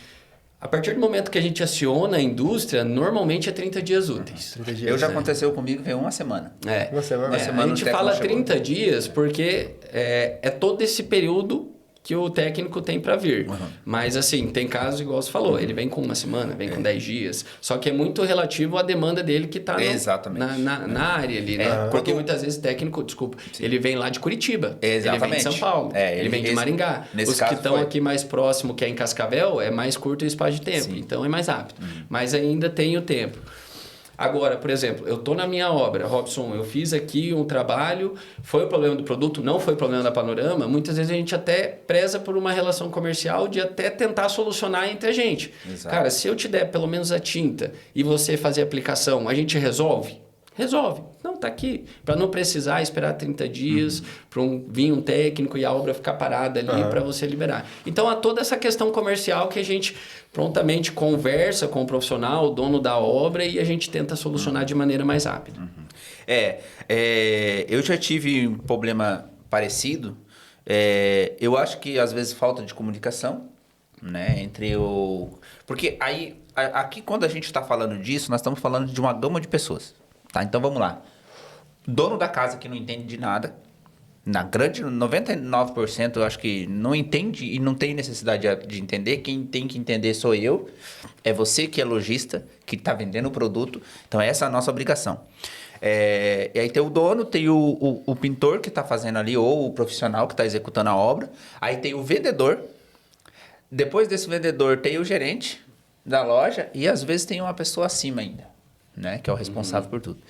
A partir do momento que a gente aciona a indústria, normalmente é 30 dias úteis. 30 dias, Aconteceu comigo, veio uma semana. Uma semana? A gente fala 30 dias porque é todo esse período que o técnico tem para vir. Mas assim, tem casos igual você falou, ele vem com uma semana, vem com 10 dias, só que é muito relativo à demanda dele que está na área ali, né? Porque muitas vezes o técnico, ele vem lá de Curitiba, ele vem de São Paulo, ele vem de Maringá. Os que estão aqui mais próximo, que é em Cascavel, é mais curto o espaço de tempo, então é mais rápido. Mas ainda tem o tempo. Agora, por exemplo, eu estou na minha obra, Robson, eu fiz aqui um trabalho, foi o problema do produto, não foi o problema da Panorama, muitas vezes a gente até preza por uma relação comercial de até tentar solucionar entre a gente. Exato. Cara, se eu te der pelo menos a tinta e você fazer a aplicação, a gente resolve? Resolve. Não, tá aqui. Para não precisar esperar 30 dias para vir um técnico e a obra ficar parada ali para você liberar. Então, há toda essa questão comercial que a gente prontamente conversa com o profissional, o dono da obra, e a gente tenta solucionar de maneira mais rápida. Eu já tive um problema parecido. Eu acho que, às vezes, falta de comunicação, né, entre o... Porque aí, aqui, quando a gente está falando disso, nós estamos falando de uma gama de pessoas. Tá, então vamos lá. Dono da casa que não entende de nada, na grande 99% eu acho que não entende e não tem necessidade de entender. Quem tem que entender sou eu, é você que é lojista, que está vendendo o produto. Então essa é a nossa obrigação. E aí tem o dono, tem o pintor que está fazendo ali, ou o profissional que está executando a obra. Aí tem o vendedor. Depois desse vendedor tem o gerente da loja e às vezes tem uma pessoa acima ainda, né, que é o responsável por tudo.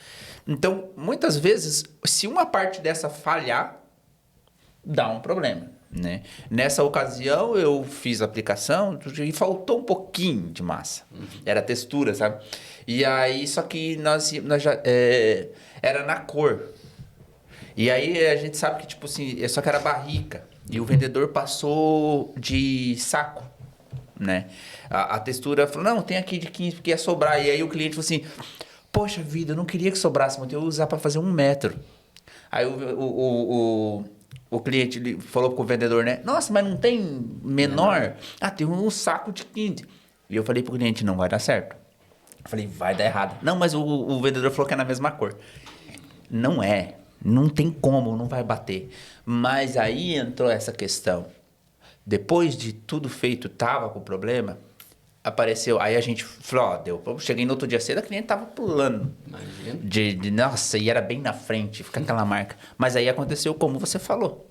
Então, muitas vezes, se uma parte dessa falhar, dá um problema, né? Nessa ocasião, eu fiz a aplicação e faltou um pouquinho de massa. Era textura, sabe? E aí, só que nós já... era na cor. E aí, a gente sabe que, tipo assim, só que era barrica. E o vendedor passou de saco, né? A textura falou, não, tem aqui de 15, porque ia sobrar. E aí, o cliente falou assim... Poxa vida, eu não queria que sobrasse, mas eu ia usar para fazer 1 metro. Aí o cliente falou com o vendedor, né? Nossa, mas não tem menor? Tem um saco de 15. E eu falei pro cliente, não vai dar certo. Eu falei, vai dar errado. Não, mas o vendedor falou que é na mesma cor. Não é. Não tem como, não vai bater. Mas aí entrou essa questão. Depois de tudo feito, tava com problema, apareceu. Aí a gente falou, ó, deu. Cheguei no outro dia cedo, a cliente tava pulando. Imagina. Nossa, e era bem na frente, fica aquela marca. Mas aí aconteceu como você falou.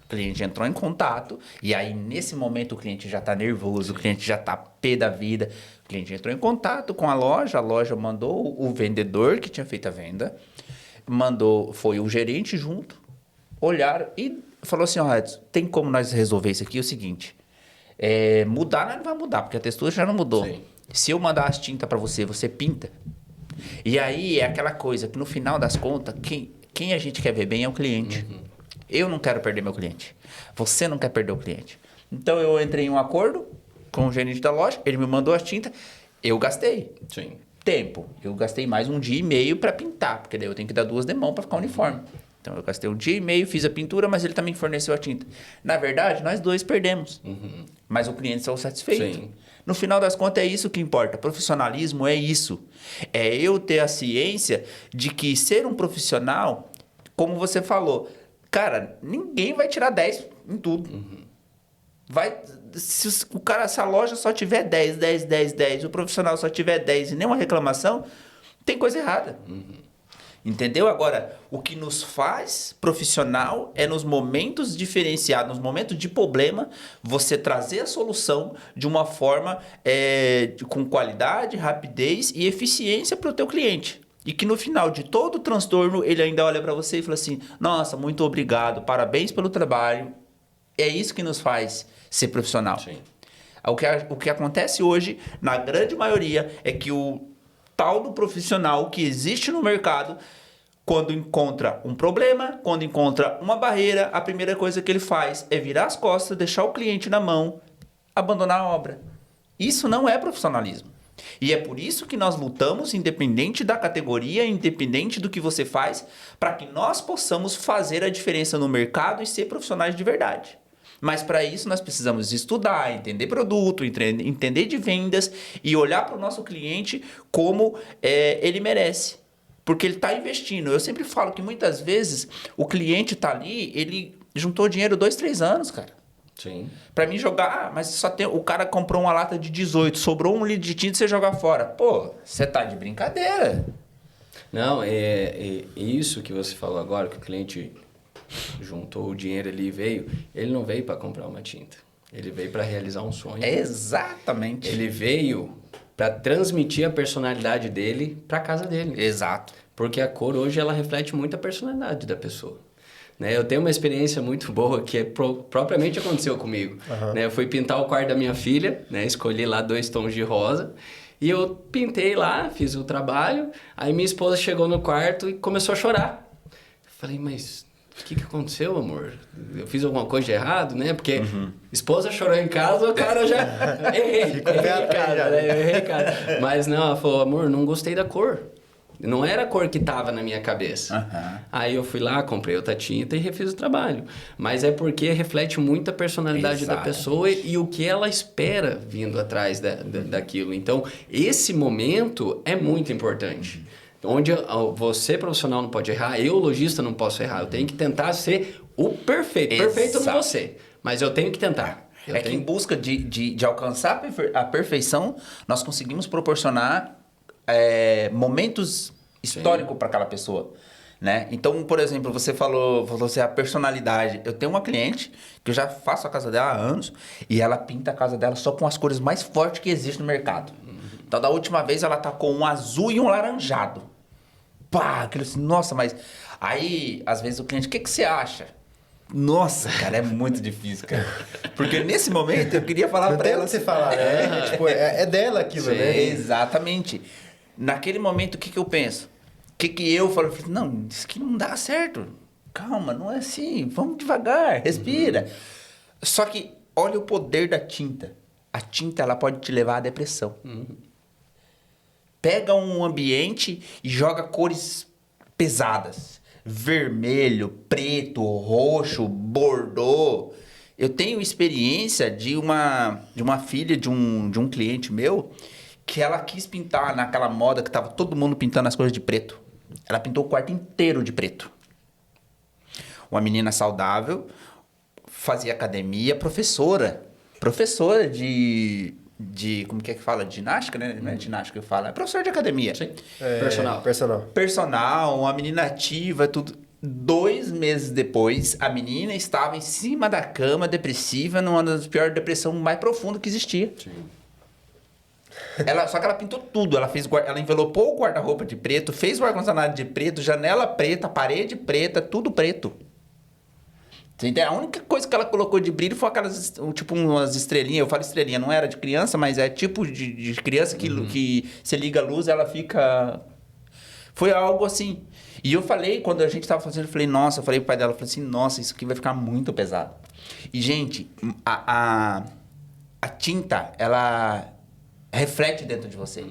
O cliente entrou em contato, e aí nesse momento o cliente já tá nervoso, o cliente já tá pé da vida. O cliente entrou em contato com a loja mandou o vendedor que tinha feito a venda, foi o gerente junto, olharam e falou assim, ó, Edson, tem como nós resolver isso aqui? É o seguinte, mudar nós não vai mudar, porque a textura já não mudou. Sim. Se eu mandar as tintas para você, você pinta. E aí é aquela coisa que no final das contas, quem a gente quer ver bem é o cliente. Uhum. Eu não quero perder meu cliente. Você não quer perder o cliente. Então eu entrei em um acordo com o gerente da loja, ele me mandou as tintas, eu gastei. Sim. Tempo. Eu gastei mais 1 dia e meio para pintar, porque daí eu tenho que dar 2 demãos para ficar uniforme. Então eu gastei 1 dia e meio, fiz a pintura, mas ele também forneceu a tinta. Na verdade, nós dois perdemos. Uhum. Mas o cliente saiu satisfeito. Sim. No final das contas, é isso que importa. Profissionalismo é isso. É eu ter a ciência de que ser um profissional, como você falou, cara, ninguém vai tirar 10 em tudo. Uhum. Se a loja só tiver 10, o profissional só tiver 10 e nenhuma reclamação, tem coisa errada. Uhum. Entendeu? Agora, o que nos faz profissional é nos momentos diferenciados, nos momentos de problema, você trazer a solução de uma forma com qualidade, rapidez e eficiência para o teu cliente. E que no final de todo o transtorno, ele ainda olha para você e fala assim, nossa, muito obrigado, parabéns pelo trabalho. É isso que nos faz ser profissional. Sim. O que acontece hoje, na grande maioria, é que o tal do profissional que existe no mercado, quando encontra um problema, quando encontra uma barreira, a primeira coisa que ele faz é virar as costas, deixar o cliente na mão, abandonar a obra. Isso não é profissionalismo. E é por isso que nós lutamos, independente da categoria, independente do que você faz, para que nós possamos fazer a diferença no mercado e ser profissionais de verdade. Mas para isso nós precisamos estudar, entender produto, entender de vendas e olhar para o nosso cliente como ele merece. Porque ele está investindo. Eu sempre falo que muitas vezes o cliente está ali, ele juntou dinheiro 2, 3 anos, cara. Sim. Para mim jogar, mas só tem, o cara comprou uma lata de 18, sobrou 1 litro de tinta e você joga fora. Pô, você tá de brincadeira. Não, é isso que você falou agora, que o cliente juntou o dinheiro ali e veio, ele não veio para comprar uma tinta. Ele veio para realizar um sonho. Exatamente. Ele veio para transmitir a personalidade dele para casa dele. Exato. Porque a cor hoje ela reflete muito a personalidade da pessoa. Né? Eu tenho uma experiência muito boa que propriamente aconteceu comigo. Uhum. Né? Eu fui pintar o quarto da minha filha, né? Escolhi lá 2 tons de rosa e eu pintei lá, fiz o trabalho. Aí minha esposa chegou no quarto e começou a chorar. Falei, mas o que aconteceu, amor? Eu fiz alguma coisa de errado, né? Porque esposa chorou em casa, o cara já... errei casa. Mas não, ela falou, amor, não gostei da cor. Não era a cor que estava na minha cabeça. Uhum. Aí eu fui lá, comprei outra tinta e refiz o trabalho. Mas é porque reflete muito a personalidade da pessoa e o que ela espera vindo atrás daquilo. Então, esse momento é muito importante. Onde você, profissional, não pode errar, eu, lojista, não posso errar. Eu tenho que tentar ser o perfeito. Exato. Perfeito não você, mas eu tenho que tentar. Que em busca de alcançar a perfeição, nós conseguimos proporcionar momentos históricos para aquela pessoa. Né? Então, por exemplo, você falou assim, a personalidade. Eu tenho uma cliente que eu já faço a casa dela há anos e ela pinta a casa dela só com as cores mais fortes que existem no mercado. Então, da última vez, ela tá com um azul e um laranjado. Pá, aquilo assim, nossa, mas... Aí, às vezes, o cliente, o que você acha? Nossa, cara, é muito difícil, cara. Porque nesse momento, eu queria falar pra ela... Não tem o que você falar, né? Tipo, é dela aquilo, sim, né? Exatamente. Naquele momento, o que eu penso? O que eu falo? Não, isso aqui não dá certo. Calma, não é assim. Vamos devagar, respira. Só que, olha o poder da tinta. A tinta, ela pode te levar à depressão. Pega um ambiente e joga cores pesadas. Vermelho, preto, roxo, bordô. Eu tenho experiência de uma filha de um cliente meu que ela quis pintar naquela moda que tava todo mundo pintando as coisas de preto. Ela pintou o quarto inteiro de preto. Uma menina saudável, fazia academia, professora de como que fala? De ginástica, né? Não é ginástica que fala, é professor de academia. Sim. Personal. Personal, uma menina ativa, tudo. 2 meses depois, a menina estava em cima da cama, depressiva, numa das piores depressões mais profundas que existia. Sim. Só que ela pintou tudo. Ela envelopou o guarda-roupa de preto, fez o ar-condicionado de preto, janela preta, parede preta, tudo preto. A única coisa que ela colocou de brilho foi aquelas, tipo, umas estrelinhas. Eu falo estrelinha, não era de criança, mas é tipo de criança que você liga a luz, ela fica... Foi algo assim. E eu falei, quando a gente tava fazendo, eu falei pro pai dela, falei assim, nossa, isso aqui vai ficar muito pesado. E, gente, a tinta, ela reflete dentro de você.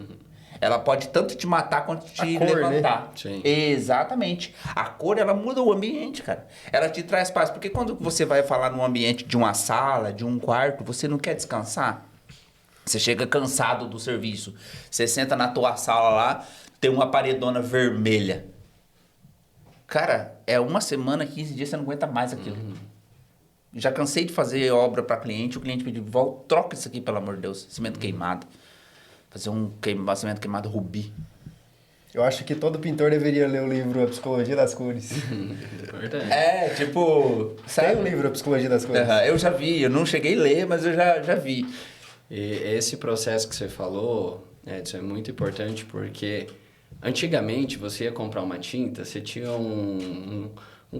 Ela pode tanto te matar quanto te levantar. Né? Sim. Exatamente. A cor, ela muda o ambiente, cara. Ela te traz paz. Porque quando você vai falar num ambiente de uma sala, de um quarto, você não quer descansar? Você chega cansado do serviço. Você senta na tua sala lá, tem uma paredona vermelha. Cara, é uma semana, 15 dias, você não aguenta mais aquilo. Já cansei de fazer obra para cliente, o cliente pediu, troca isso aqui, pelo amor de Deus, cimento queimado. Fazer um cimento queimado rubi. Eu acho que todo pintor deveria ler o livro A Psicologia das Cores. Sabe? Tem um livro A Psicologia das Cores. Eu já vi, eu não cheguei a ler, mas eu já vi. E esse processo que você falou, Edson, é muito importante porque antigamente você ia comprar uma tinta, você tinha um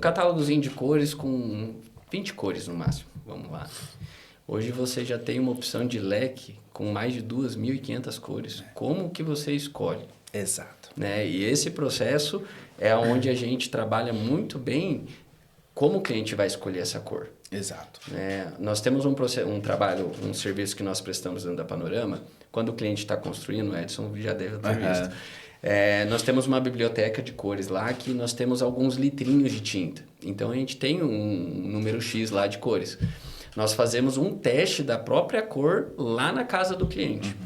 catálogozinho de cores com 20 cores no máximo, vamos lá. Hoje você já tem uma opção de leque com mais de 2.500 cores. Como que você escolhe? Exato. Né? E esse processo é onde a gente trabalha muito bem como o cliente vai escolher essa cor. Exato. Nós temos um trabalho, um serviço que nós prestamos dentro da Panorama. Quando o cliente está construindo, o Edson já deve ter visto. Nós temos uma biblioteca de cores lá que nós temos alguns litrinhos de tinta. Então, a gente tem um número X lá de cores. Nós fazemos um teste da própria cor lá na casa do cliente.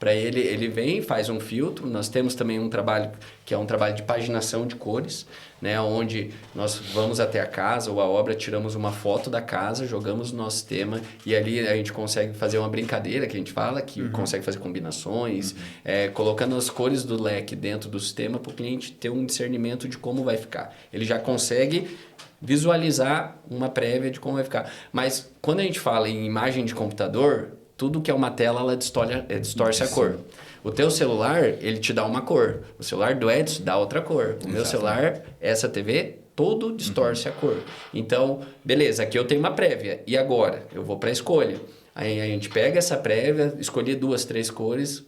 Para ele vem, faz um filtro. Nós temos também um trabalho que é um trabalho de paginação de cores, né? Onde nós vamos até a casa ou a obra, tiramos uma foto da casa, jogamos no nosso sistema e ali a gente consegue fazer uma brincadeira que a gente fala, que consegue fazer combinações, colocando as cores do leque dentro do sistema para o cliente ter um discernimento de como vai ficar. Ele já consegue visualizar uma prévia de como vai ficar. Mas quando a gente fala em imagem de computador, tudo que é uma tela, ela distorce a cor. O teu celular, ele te dá uma cor. O celular do Edson dá outra cor. O meu celular, essa TV, todo distorce a cor. Então, beleza, aqui eu tenho uma prévia. E agora? Eu vou para a escolha. Aí a gente pega essa prévia, escolher 2, 3 cores.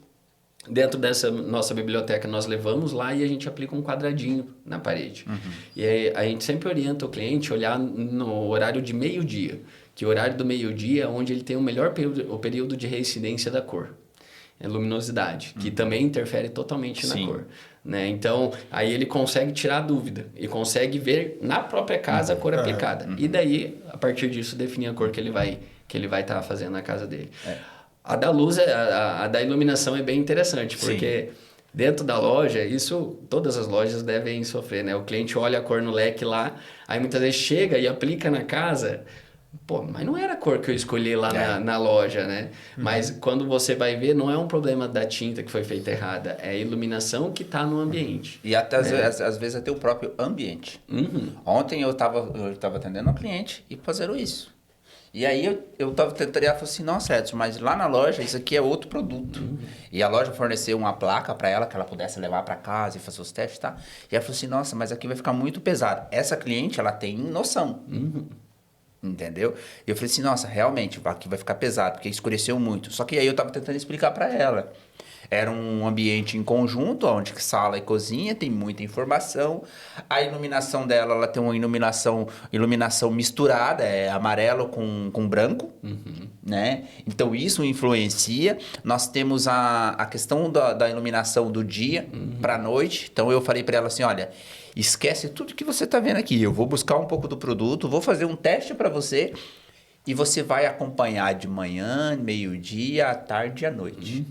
Dentro dessa nossa biblioteca, nós levamos lá e a gente aplica um quadradinho na parede. E aí, a gente sempre orienta o cliente a olhar no horário de meio-dia. Que o horário do meio-dia é onde ele tem o melhor período, o período de reincidência da cor. É luminosidade, que também interfere totalmente na cor. Né? Então, aí ele consegue tirar a dúvida e consegue ver na própria casa a cor aplicada. E daí, a partir disso, definir a cor que ele vai estar fazendo na casa dele. A da luz, a da iluminação é bem interessante, porque dentro da loja, isso todas as lojas devem sofrer, né? O cliente olha a cor no leque lá, aí muitas vezes chega e aplica na casa... Pô, mas não era a cor que eu escolhi lá na loja, né? Mas quando você vai ver, não é um problema da tinta que foi feita errada, é a iluminação que está no ambiente. E até às vezes até o próprio ambiente. Ontem eu tava atendendo um cliente e fizeram isso. E aí eu tava tentando, ela falou assim, nossa, Edson, mas lá na loja isso aqui é outro produto. E a loja forneceu uma placa para ela, que ela pudesse levar para casa e fazer os testes, tá? E ela falou assim, nossa, mas aqui vai ficar muito pesado. Essa cliente, ela tem noção. Entendeu? E eu falei assim, nossa, realmente, aqui vai ficar pesado, porque escureceu muito. Só que aí eu tava tentando explicar para ela. Era um ambiente em conjunto, onde sala e cozinha, tem muita informação. A iluminação dela, ela tem uma iluminação misturada, é amarelo com branco, né? Então, isso influencia. Nós temos a questão da iluminação do dia para a noite. Então, eu falei para ela assim, olha... Esquece tudo que você está vendo aqui. Eu vou buscar um pouco do produto, vou fazer um teste para você e você vai acompanhar de manhã, meio-dia, à tarde e à noite.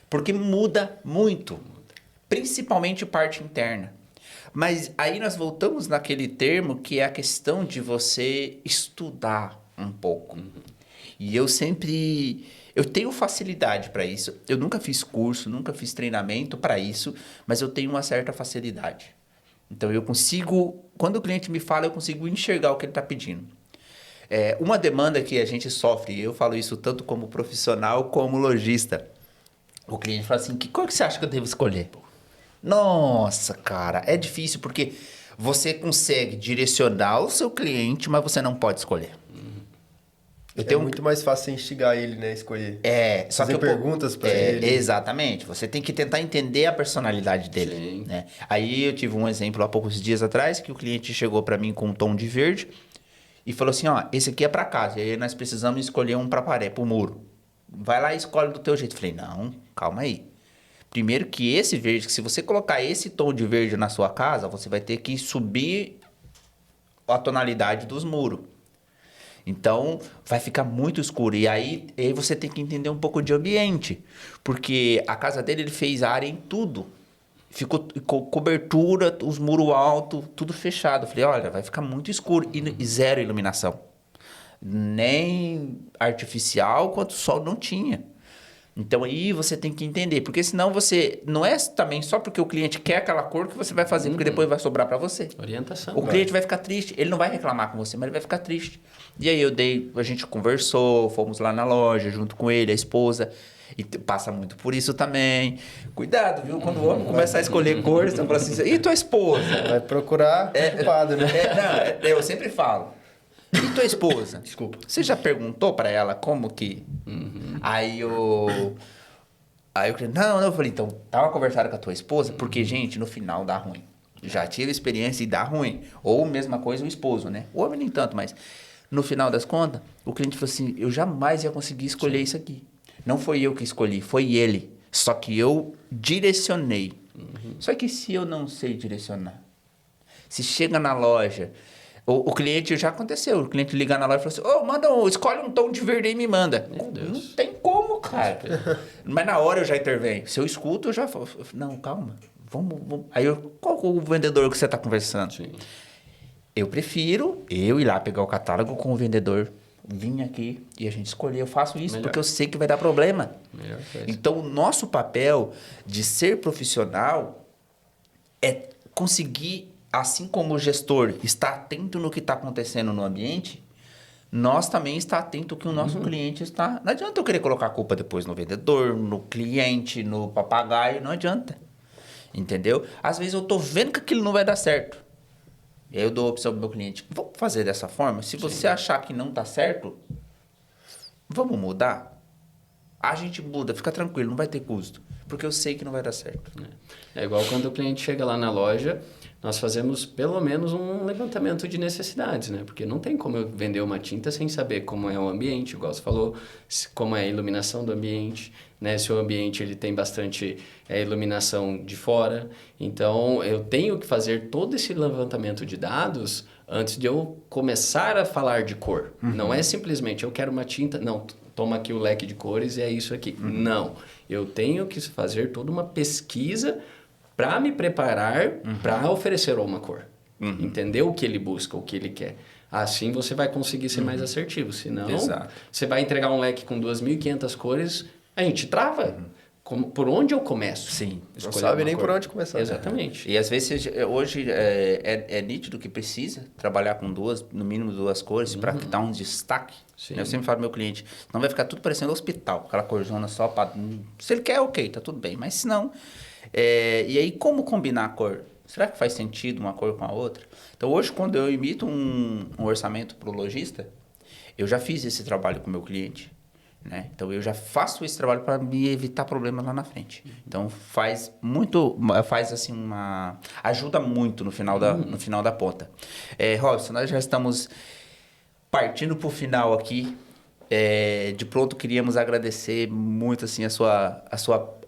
Porque muda muito, principalmente parte interna. Mas aí nós voltamos naquele termo que é a questão de você estudar um pouco. E eu tenho facilidade para isso. Eu nunca fiz curso, nunca fiz treinamento para isso, mas eu tenho uma certa facilidade. Então eu consigo, quando o cliente me fala, eu consigo enxergar o que ele está pedindo. Uma demanda que a gente sofre, eu falo isso tanto como profissional como lojista. O cliente fala assim, que cor que você acha que eu devo escolher? Nossa, cara, é difícil porque você consegue direcionar o seu cliente, mas você não pode escolher. Muito mais fácil instigar ele, né? Escolher. Só fazer que perguntas para ele. Exatamente. Você tem que tentar entender a personalidade dele. Né? Aí eu tive um exemplo há poucos dias atrás que o cliente chegou para mim com um tom de verde e falou assim, ó, esse aqui é para casa. E aí nós precisamos escolher um para parede, para o muro. Vai lá e escolhe do teu jeito. Falei, não, calma aí. Primeiro que esse verde, que se você colocar esse tom de verde na sua casa, você vai ter que subir a tonalidade dos muros. Então, vai ficar muito escuro. E aí você tem que entender um pouco de ambiente. Porque a casa dele, ele fez área em tudo. Ficou cobertura, os muros altos, tudo fechado. Eu falei, olha, vai ficar muito escuro e zero iluminação. Nem artificial, quanto o sol não tinha. Então aí você tem que entender, porque senão você... Não é também só porque o cliente quer aquela cor que você vai fazer, porque depois vai sobrar para você. Orientação. O cliente vai ficar triste, ele não vai reclamar com você, mas ele vai ficar triste. E aí a gente conversou, fomos lá na loja junto com ele, a esposa, e passa muito por isso também. Cuidado, viu? Quando o homem começa a escolher cores, você fala assim, e tua esposa? Vai procurar culpado, né? Eu sempre falo. E tua esposa? Desculpa. Você já perguntou para ela como que... Aí eu falei, não, eu falei, então, dá uma conversada com a tua esposa, porque, gente, no final dá ruim. Já tive experiência e dá ruim. Ou mesma coisa o esposo, né? O homem nem tanto, mas no final das contas, o cliente falou assim, eu jamais ia conseguir escolher isso aqui. Não foi eu que escolhi, foi ele. Só que eu direcionei. Só que se eu não sei direcionar, se chega na loja... O cliente, já aconteceu, o cliente ligar na loja e falar assim, escolhe um tom de verde aí e me manda. Meu Deus. Não tem como, cara. Mas na hora eu já intervenho. Se eu escuto, eu já falo, não, calma, vamos. Aí qual o vendedor que você está conversando? Sim. Eu prefiro eu ir lá pegar o catálogo com o vendedor, vir aqui e a gente escolher. Eu faço isso porque eu sei que vai dar problema. Então, o nosso papel de ser profissional é conseguir... Assim como o gestor está atento no que está acontecendo no ambiente, nós também está atento que o nosso cliente está... Não adianta eu querer colocar a culpa depois no vendedor, no cliente, no papagaio, não adianta. Entendeu? Às vezes eu estou vendo que aquilo não vai dar certo. E aí eu dou a opção para o meu cliente, vamos fazer dessa forma? Se você achar que não está certo, vamos mudar? A gente muda, fica tranquilo, não vai ter custo. Porque eu sei que não vai dar certo. É igual quando o cliente chega lá na loja... Nós fazemos pelo menos um levantamento de necessidades, né? Porque não tem como eu vender uma tinta sem saber como é o ambiente, igual você falou, como é a iluminação do ambiente, né? Se o ambiente ele tem bastante iluminação de fora. Então, eu tenho que fazer todo esse levantamento de dados antes de eu começar a falar de cor. Não é simplesmente, eu quero uma tinta... Não, toma aqui o leque de cores e é isso aqui. Não, eu tenho que fazer toda uma pesquisa... para me preparar para oferecer uma cor. Entender o que ele busca, o que ele quer. Assim você vai conseguir ser mais assertivo. Senão, você vai entregar um leque com 2.500 cores, a gente trava. Por onde eu começo? Sim. Não sabe nem por onde começar. Exatamente. E às vezes, hoje, é nítido que precisa trabalhar com no mínimo duas cores, para dar um destaque. Sim. Eu sempre falo pro meu cliente, não vai ficar tudo parecendo hospital, aquela corzona só para... Se ele quer, ok, tá tudo bem. Mas se não... e aí, como combinar a cor? Será que faz sentido uma cor com a outra? Então, hoje, quando eu emito um orçamento para o lojista, eu já fiz esse trabalho com o meu cliente. Né? Então, eu já faço esse trabalho para me evitar problemas lá na frente. Então, ajuda muito no final da ponta. Robson, nós já estamos partindo para o final aqui. De pronto, queríamos agradecer muito assim,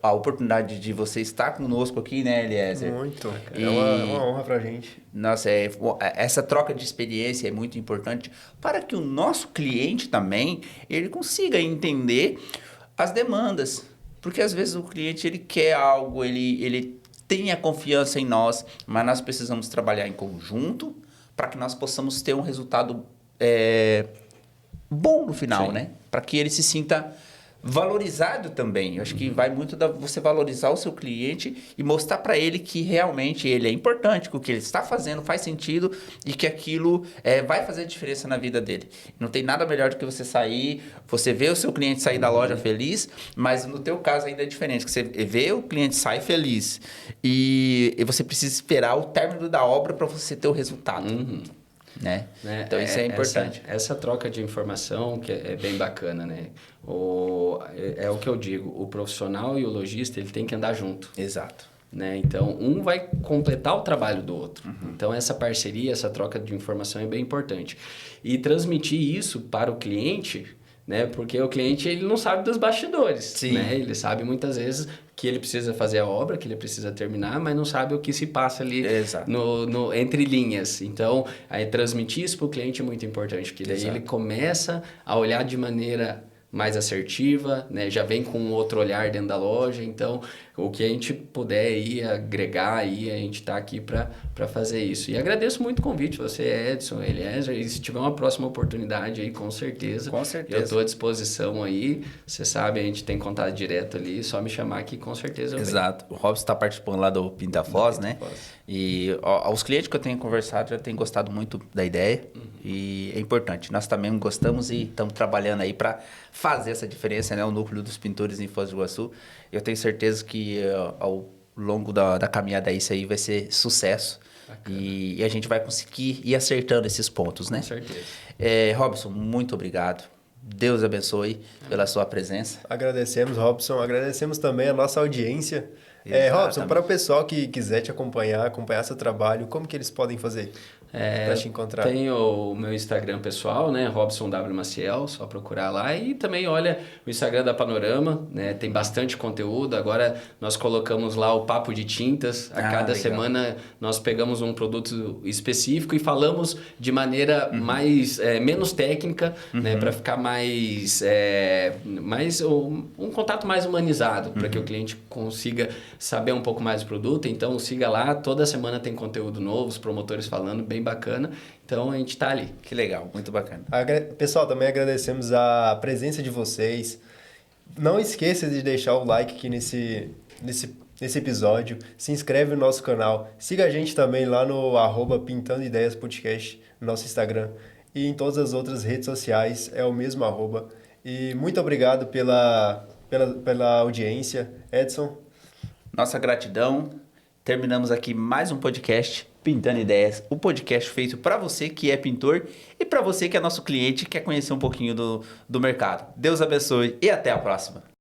a oportunidade de você estar conosco aqui, né, Eliezer? Muito. É uma honra pra gente. Nossa, essa troca de experiência é muito importante para que o nosso cliente também ele consiga entender as demandas. Porque às vezes o cliente ele quer algo, ele tem a confiança em nós, mas nós precisamos trabalhar em conjunto para que nós possamos ter um resultado bom no final, Sim. né? Para que ele se sinta valorizado também. Eu acho que vai muito da você valorizar o seu cliente e mostrar para ele que realmente ele é importante, que o que ele está fazendo faz sentido e que aquilo vai fazer diferença na vida dele. Não tem nada melhor do que você sair, você vê o seu cliente sair da loja feliz, mas no teu caso ainda é diferente, que você vê o cliente sair feliz e você precisa esperar o término da obra para você ter o resultado. Né? Então isso é importante. Essa troca de informação que é bem bacana, né? É o que eu digo, o profissional e o lojista ele tem que andar junto. Exato. Né? Então, um vai completar o trabalho do outro. Então, essa parceria, essa troca de informação é bem importante. E transmitir isso para o cliente, né? Porque o cliente ele não sabe dos bastidores. Sim. Né? Ele sabe muitas vezes que ele precisa fazer a obra, que ele precisa terminar, mas não sabe o que se passa ali entre linhas. Então, aí, transmitir isso para o cliente é muito importante, porque daí ele começa a olhar de maneira mais assertiva, né? Já vem com outro olhar dentro da loja. Então, o que a gente puder aí agregar, aí, a gente está aqui para fazer isso. E agradeço muito o convite, você, Edson, Eliezer, e se tiver uma próxima oportunidade aí, com certeza. Com certeza. Eu estou à disposição aí. Você sabe, a gente tem contato direto ali, só me chamar aqui, com certeza eu venho. Exato. O Robson está participando lá do Pintafoz, né? E os clientes que eu tenho conversado já têm gostado muito da ideia. E é importante. Nós também gostamos e estamos trabalhando aí para fazer essa diferença, né? O núcleo dos pintores em Foz do Iguaçu. Eu tenho certeza que ao longo da caminhada isso aí vai ser sucesso. E a gente vai conseguir ir acertando esses pontos, né? Com certeza. Robson, muito obrigado. Deus abençoe pela sua presença. Agradecemos, Robson. Agradecemos também a nossa audiência. Robson, para o pessoal que quiser te acompanhar seu trabalho, como que eles podem fazer para te encontrar? Tem o meu Instagram pessoal, né? Robson W. Maciel, só procurar lá. E também olha o Instagram da Panorama, né? Tem bastante conteúdo. Agora nós colocamos lá o Papo de Tintas. A cada semana nós pegamos um produto específico e falamos de maneira menos técnica, né? Para ficar mais um contato mais humanizado, para que o cliente consiga saber um pouco mais do produto. Então siga lá, toda semana tem conteúdo novo, os promotores falando, bem bacana. Então a gente tá ali. Que legal, muito bacana. Pessoal, também agradecemos a presença de vocês. Não esqueça de deixar o like aqui nesse episódio. Se inscreve no nosso canal. Siga a gente também lá no @Pintando Ideias Podcast, no nosso Instagram. E em todas as outras redes sociais é o mesmo @. E muito obrigado pela audiência. Edson. Nossa gratidão. Terminamos aqui mais um podcast Pintando Ideias, o podcast feito para você que é pintor e para você que é nosso cliente e quer conhecer um pouquinho do mercado. Deus abençoe e até a próxima.